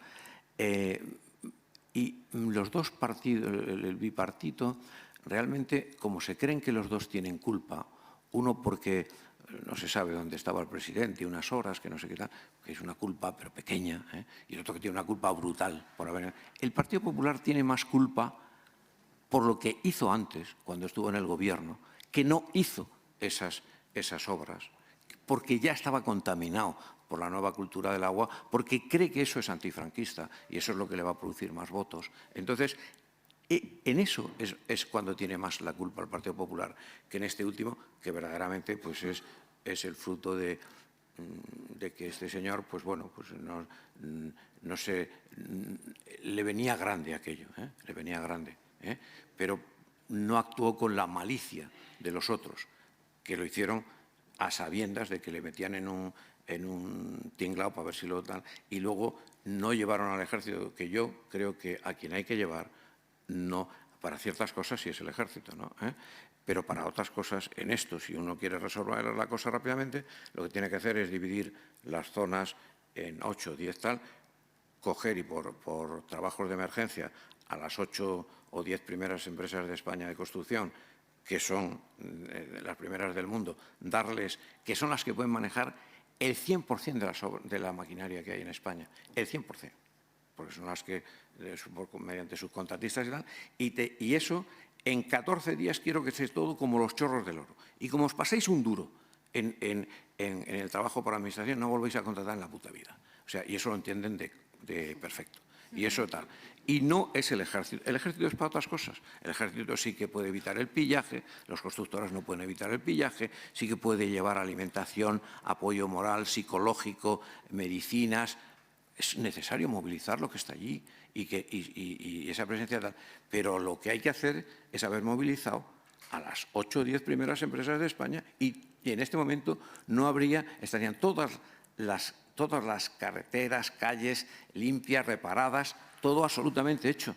y los dos partidos, el bipartito, realmente, como se creen que los dos tienen culpa, uno porque no se sabe dónde estaba el presidente, unas horas, que no sé qué tal, que es una culpa, pero pequeña, y el otro que tiene una culpa brutal por haber... El Partido Popular tiene más culpa por lo que hizo antes, cuando estuvo en el gobierno, que no hizo esas obras, porque ya estaba contaminado por la nueva cultura del agua, porque cree que eso es antifranquista y eso es lo que le va a producir más votos. Entonces, en eso es cuando tiene más la culpa el Partido Popular, que en este último, que verdaderamente pues es el fruto de que este señor, pues bueno, pues no sé, le venía grande aquello, le venía grande, pero no actuó con la malicia de los otros, que lo hicieron a sabiendas de que le metían en un tinglao para ver si lo tal, y luego no llevaron al ejército, que yo creo que a quien hay que llevar, no, para ciertas cosas sí es el ejército, ¿no? Pero para otras cosas, en esto, si uno quiere resolver la cosa rápidamente, lo que tiene que hacer es dividir las zonas en 8 o 10 tal, coger y por trabajos de emergencia a las 8 o 10 primeras empresas de España de construcción, que son las primeras del mundo, darles, que son las que pueden manejar el 100% de la maquinaria que hay en España, el 100%, porque son las que, mediante sus contratistas y tal, y eso, en 14 días quiero que esté todo como los chorros del oro. Y como os paséis un duro en el trabajo por administración, no volvéis a contratar en la puta vida. O sea, y eso lo entienden de perfecto. Y eso tal. Y no es el ejército. El ejército es para otras cosas. El ejército sí que puede evitar el pillaje, los constructores no pueden evitar el pillaje, sí que puede llevar alimentación, apoyo moral, psicológico, medicinas. Es necesario movilizar lo que está allí y esa presencia tal. Pero lo que hay que hacer es haber movilizado a las 8 o 10 primeras empresas de España y en este momento no habría, estarían todas las carreteras, calles limpias, reparadas, todo absolutamente hecho.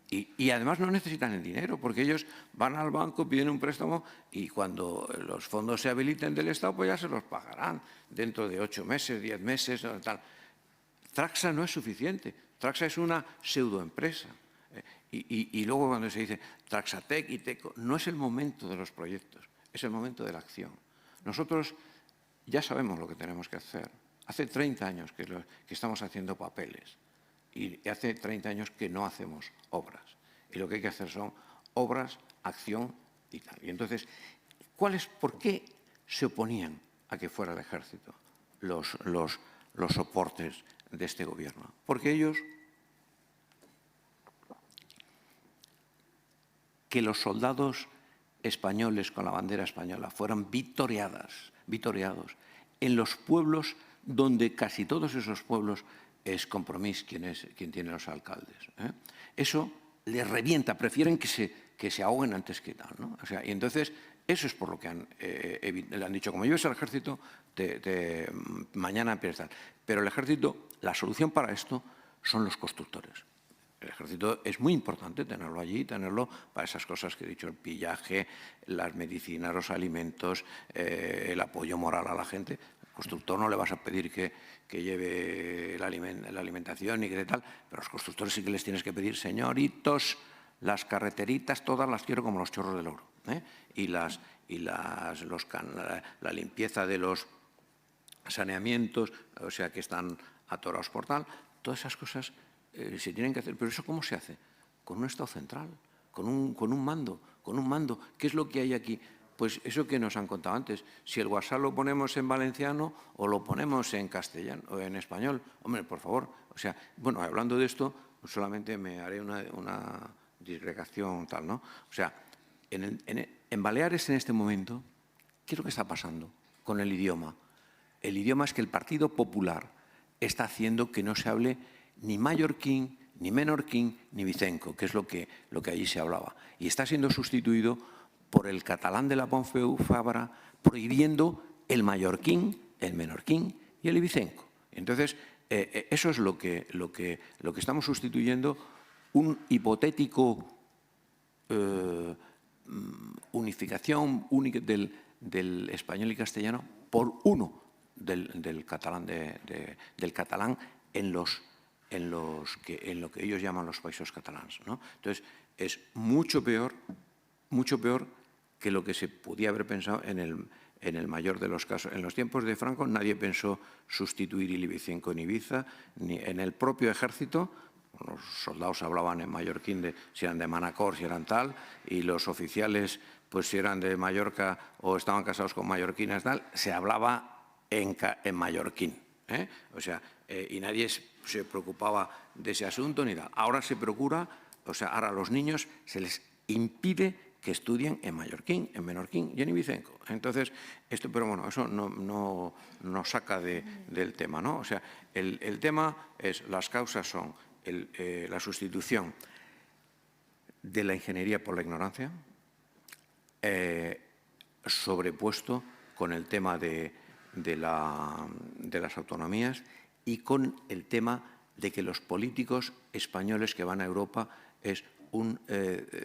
Y además no necesitan el dinero, porque ellos van al banco, piden un préstamo y cuando los fondos se habiliten del Estado, pues ya se los pagarán dentro de 8 meses, 10 meses, tal. Traxa no es suficiente. Traxa es una pseudoempresa. Y luego cuando se dice Traxatec y Teco, no es el momento de los proyectos, es el momento de la acción. Nosotros ya sabemos lo que tenemos que hacer. Hace 30 años que estamos haciendo papeles y hace 30 años que no hacemos obras. Y lo que hay que hacer son obras, acción y tal. Y entonces, ¿por qué se oponían a que fuera el ejército los soportes de este gobierno? Porque ellos, que los soldados españoles con la bandera española fueran vitoreados en los pueblos donde casi todos esos pueblos es Compromís quien tiene los alcaldes. Eso les revienta, prefieren que se ahoguen antes que tal, ¿no? O sea, y entonces eso es por lo que le han dicho, como lleves al ejército, mañana empiezas. Pero el ejército, la solución para esto son los constructores. El ejército es muy importante tenerlo allí, tenerlo para esas cosas que he dicho, el pillaje, las medicinas, los alimentos, el apoyo moral a la gente. Al constructor no le vas a pedir que lleve la alimentación y que tal, pero a los constructores sí que les tienes que pedir, señoritos, las carreteritas todas las quiero como los chorros del oro, ¿eh? Y la limpieza de los saneamientos, o sea, que están atorados por tal, todas esas cosas se tienen que hacer. Pero ¿eso cómo se hace? Con un Estado central, con un mando. ¿Qué es lo que hay aquí? Pues eso que nos han contado antes. Si el WhatsApp lo ponemos en valenciano o lo ponemos en castellano o en español. Hombre, por favor. O sea, bueno, hablando de esto, solamente me haré una disgregación tal, ¿no? O sea, en Baleares en este momento, ¿qué es lo que está pasando con el idioma? El idioma es que el Partido Popular está haciendo que no se hable ni mallorquín, ni menorquín, ni vicenco, que es lo que allí se hablaba. Y está siendo sustituido por el catalán de la Pompeu Fabra, prohibiendo el mallorquín, el menorquín y el ibicenco. Entonces, eso es lo que estamos sustituyendo, un hipotético unificación única del español y castellano por uno del catalán en lo que ellos llaman los països catalans, ¿no? Entonces, es mucho peor que lo que se podía haber pensado en el mayor de los casos. En los tiempos de Franco nadie pensó sustituir el ibicenco en Ibiza, ni en el propio ejército. Los soldados hablaban en mallorquín si eran de Manacor, si eran tal, y los oficiales, pues si eran de Mallorca o estaban casados con mallorquinas, tal, se hablaba en mallorquín, ¿eh? O sea, y nadie se preocupaba de ese asunto ni nada. Ahora se procura, o sea, ahora a los niños se les impide que estudien en mallorquín, en menorquín y en ibicenco. Entonces, pero bueno, eso no nos saca del tema, ¿no? O sea, el tema es, las causas son la sustitución de la ingeniería por la ignorancia, sobrepuesto con el tema de las autonomías y con el tema de que los políticos españoles que van a Europa es un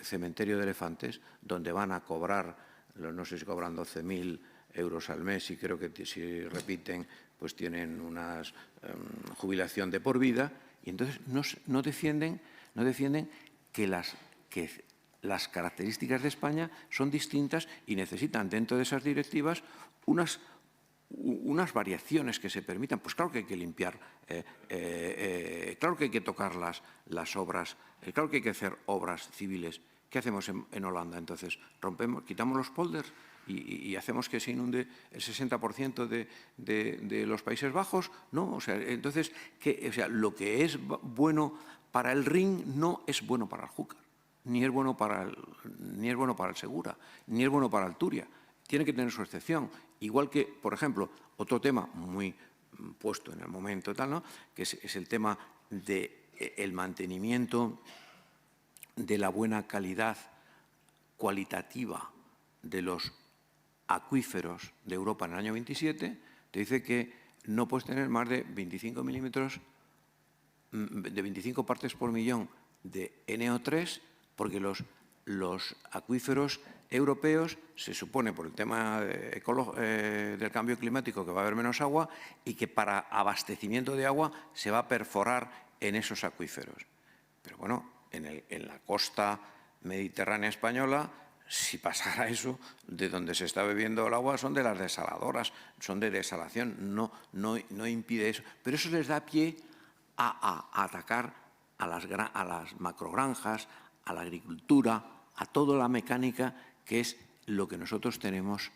cementerio de elefantes donde van a cobrar, no sé si cobran 12.000 euros al mes y creo que si repiten pues tienen una jubilación de por vida y entonces no defienden que las características de España son distintas y necesitan dentro de esas directivas unas variaciones que se permitan. Pues claro que hay que limpiar, claro que hay que tocar las obras, claro que hay que hacer obras civiles. ¿Qué hacemos en Holanda entonces? Quitamos los polders y hacemos que se inunde el 60% de los Países Bajos, ¿no? O sea, entonces, lo que es bueno para el Rin no es bueno para el Júcar, ni es bueno para el Segura, ni es bueno para el Turia. Tiene que tener su excepción. Igual que, por ejemplo, otro tema muy puesto en el momento tal, ¿no? Que es el tema del mantenimiento de la buena calidad cualitativa de los acuíferos de Europa en el año 27, te dice que no puedes tener más de 25 milímetros, de 25 partes por millón de NO3, porque los acuíferos europeos, se supone por el tema del cambio climático que va a haber menos agua y que para abastecimiento de agua se va a perforar en esos acuíferos. Pero bueno, en la costa mediterránea española, si pasara eso, de donde se está bebiendo el agua son de las desaladoras, son de desalación, no impide eso. Pero eso les da pie a atacar a las macrogranjas, a la agricultura, a toda la mecánica, que es lo que nosotros tenemos,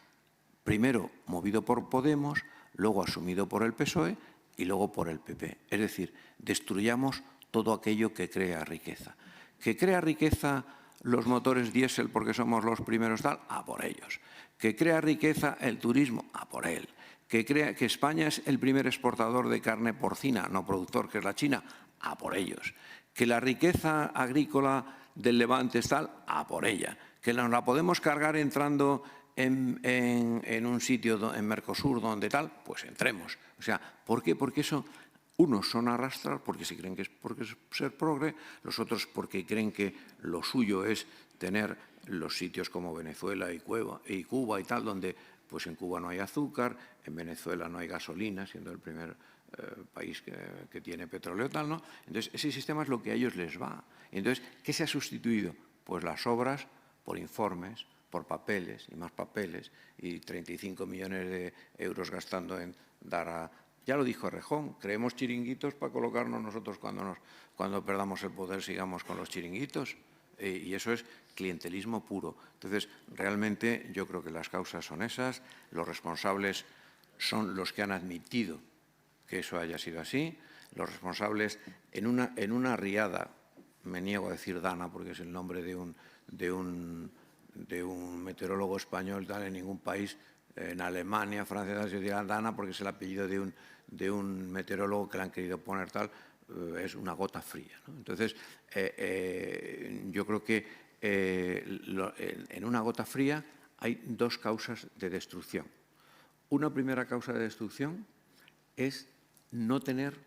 primero movido por Podemos, luego asumido por el PSOE y luego por el PP. Es decir, destruyamos todo aquello que crea riqueza. ¿Que crea riqueza los motores diésel porque somos los primeros tal? A por ellos. ¿Que crea riqueza el turismo? A por él. ¿Que España es el primer exportador de carne porcina, no productor, que es la China? A por ellos. ¿Que la riqueza agrícola del Levante es tal? A por ella. ¿Que nos la podemos cargar entrando en un sitio, en Mercosur, donde tal? Pues entremos. O sea, ¿por qué? Porque eso, unos son arrastrar porque se creen que es ser progre, los otros porque creen que lo suyo es tener los sitios como Venezuela y Cuba y tal, donde pues en Cuba no hay azúcar, en Venezuela no hay gasolina, siendo el primer país que tiene petróleo tal, ¿no? Entonces, ese sistema es lo que a ellos les va. Entonces, ¿qué se ha sustituido? Pues las obras por informes, por papeles y más papeles, y 35 millones de euros gastando en dar a... Ya lo dijo Errejón, creemos chiringuitos para colocarnos nosotros cuando perdamos el poder, sigamos con los chiringuitos. Y eso es clientelismo puro. Entonces, realmente yo creo que las causas son esas, los responsables son los que han admitido que eso haya sido así, los responsables en una riada, me niego a decir Dana porque es el nombre de un meteorólogo español, tal, en ningún país, en Alemania, Francia, se dirá Dana porque es el apellido de un meteorólogo que le han querido poner tal, es una gota fría, ¿no? Entonces, yo creo que en una gota fría hay dos causas de destrucción. Una primera causa de destrucción es no tener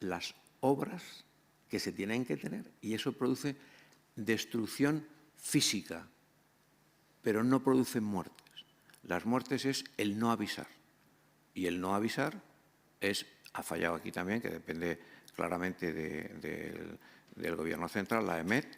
las obras que se tienen que tener, y eso produce destrucción física, pero no produce muertes. Las muertes es el no avisar, y el no avisar ha fallado aquí también, que depende claramente del Gobierno central, la EMET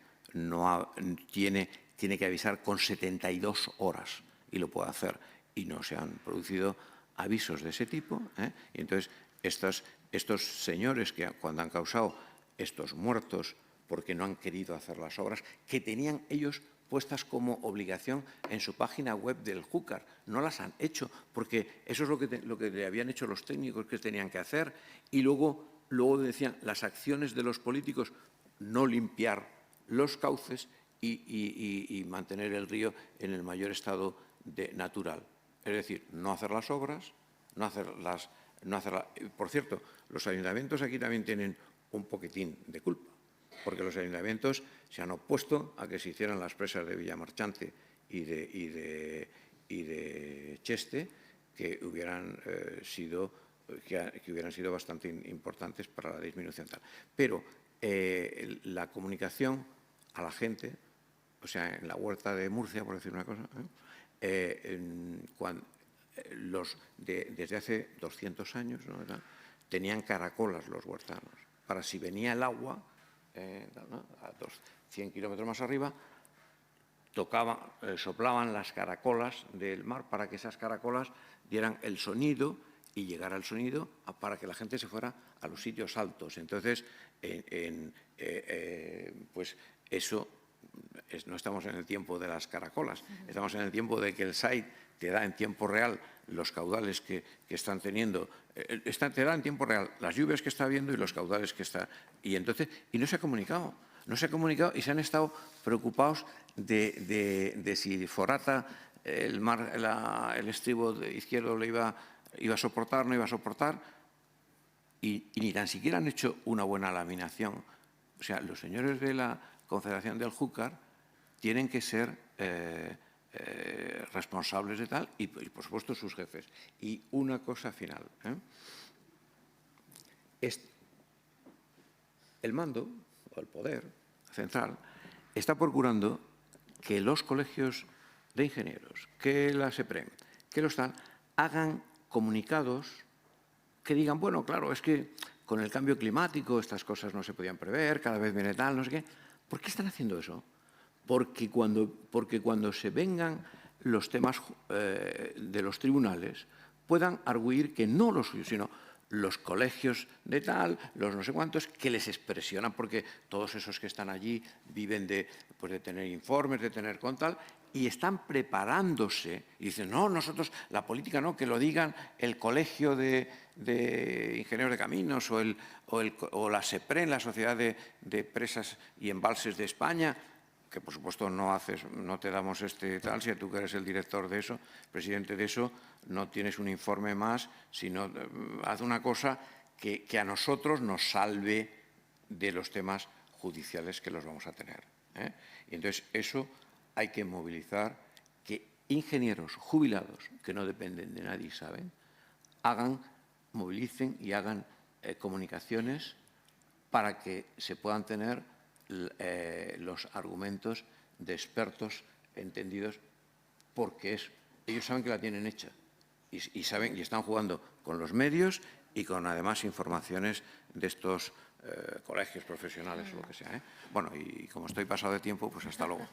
tiene que avisar con 72 horas, y lo puede hacer, y no se han producido avisos de ese tipo, ¿eh? Y entonces, estos señores que cuando han causado estos muertos porque no han querido hacer las obras que tenían ellos puestas como obligación en su página web del Júcar, no las han hecho porque eso es lo que le habían hecho los técnicos que tenían que hacer, y luego decían las acciones de los políticos, no limpiar los cauces y mantener el río en el mayor estado natural. Es decir, no hacer las obras, Por cierto, los ayuntamientos aquí también tienen un poquitín de culpa, porque los ayuntamientos se han opuesto a que se hicieran las presas de Villamarchante y de Cheste, que hubieran sido bastante importantes para la disminución tal. Pero la comunicación a la gente, o sea, en la huerta de Murcia, por decir una cosa, desde hace 200 años, ¿no?, tenían caracolas los huertanos, para si venía el agua, a 100 kilómetros más arriba, soplaban las caracolas del mar para que esas caracolas dieran el sonido y llegara el sonido para que la gente se fuera a los sitios altos. Entonces, pues eso, no estamos en el tiempo de las caracolas, estamos en el tiempo de que el SAID te da en tiempo real los caudales que están teniendo, te da en tiempo real las lluvias que está habiendo y los caudales que está. Y no se ha comunicado. No se ha comunicado y se han estado preocupados de si Forata, el estribo izquierdo le iba a soportar, no iba a soportar, y ni tan siquiera han hecho una buena laminación. O sea, los señores de la Confederación del Júcar tienen que ser responsables de tal y, por supuesto, sus jefes. Y una cosa final. El mando, o el poder central, está procurando que los colegios de ingenieros, que la SEPREM, que los tal, hagan comunicados que digan, bueno, claro, es que con el cambio climático estas cosas no se podían prever, cada vez viene tal, no sé qué. ¿Por qué están haciendo eso? Porque cuando se vengan los temas de los tribunales puedan arguir que no los suyos, sino los colegios de tal, los no sé cuántos, que les expresionan, porque todos esos que están allí viven de tener informes, de tener con tal, y están preparándose y dicen, no, nosotros, la política no, que lo digan el Colegio de Ingenieros de Caminos o la SEPREM, la Sociedad de Presas y Embalses de España, que por supuesto no te damos tal, si tú que eres el director de eso, presidente de eso, no tienes un informe más, sino haz una cosa que a nosotros nos salve de los temas judiciales que los vamos a tener. Y entonces eso hay que movilizar, que ingenieros jubilados, que no dependen de nadie y saben, movilicen y hagan comunicaciones para que se puedan tener los argumentos de expertos entendidos, porque ellos saben que la tienen hecha y saben y están jugando con los medios y con además informaciones de estos colegios profesionales o lo que sea. Bueno, y como estoy pasado de tiempo, pues hasta luego.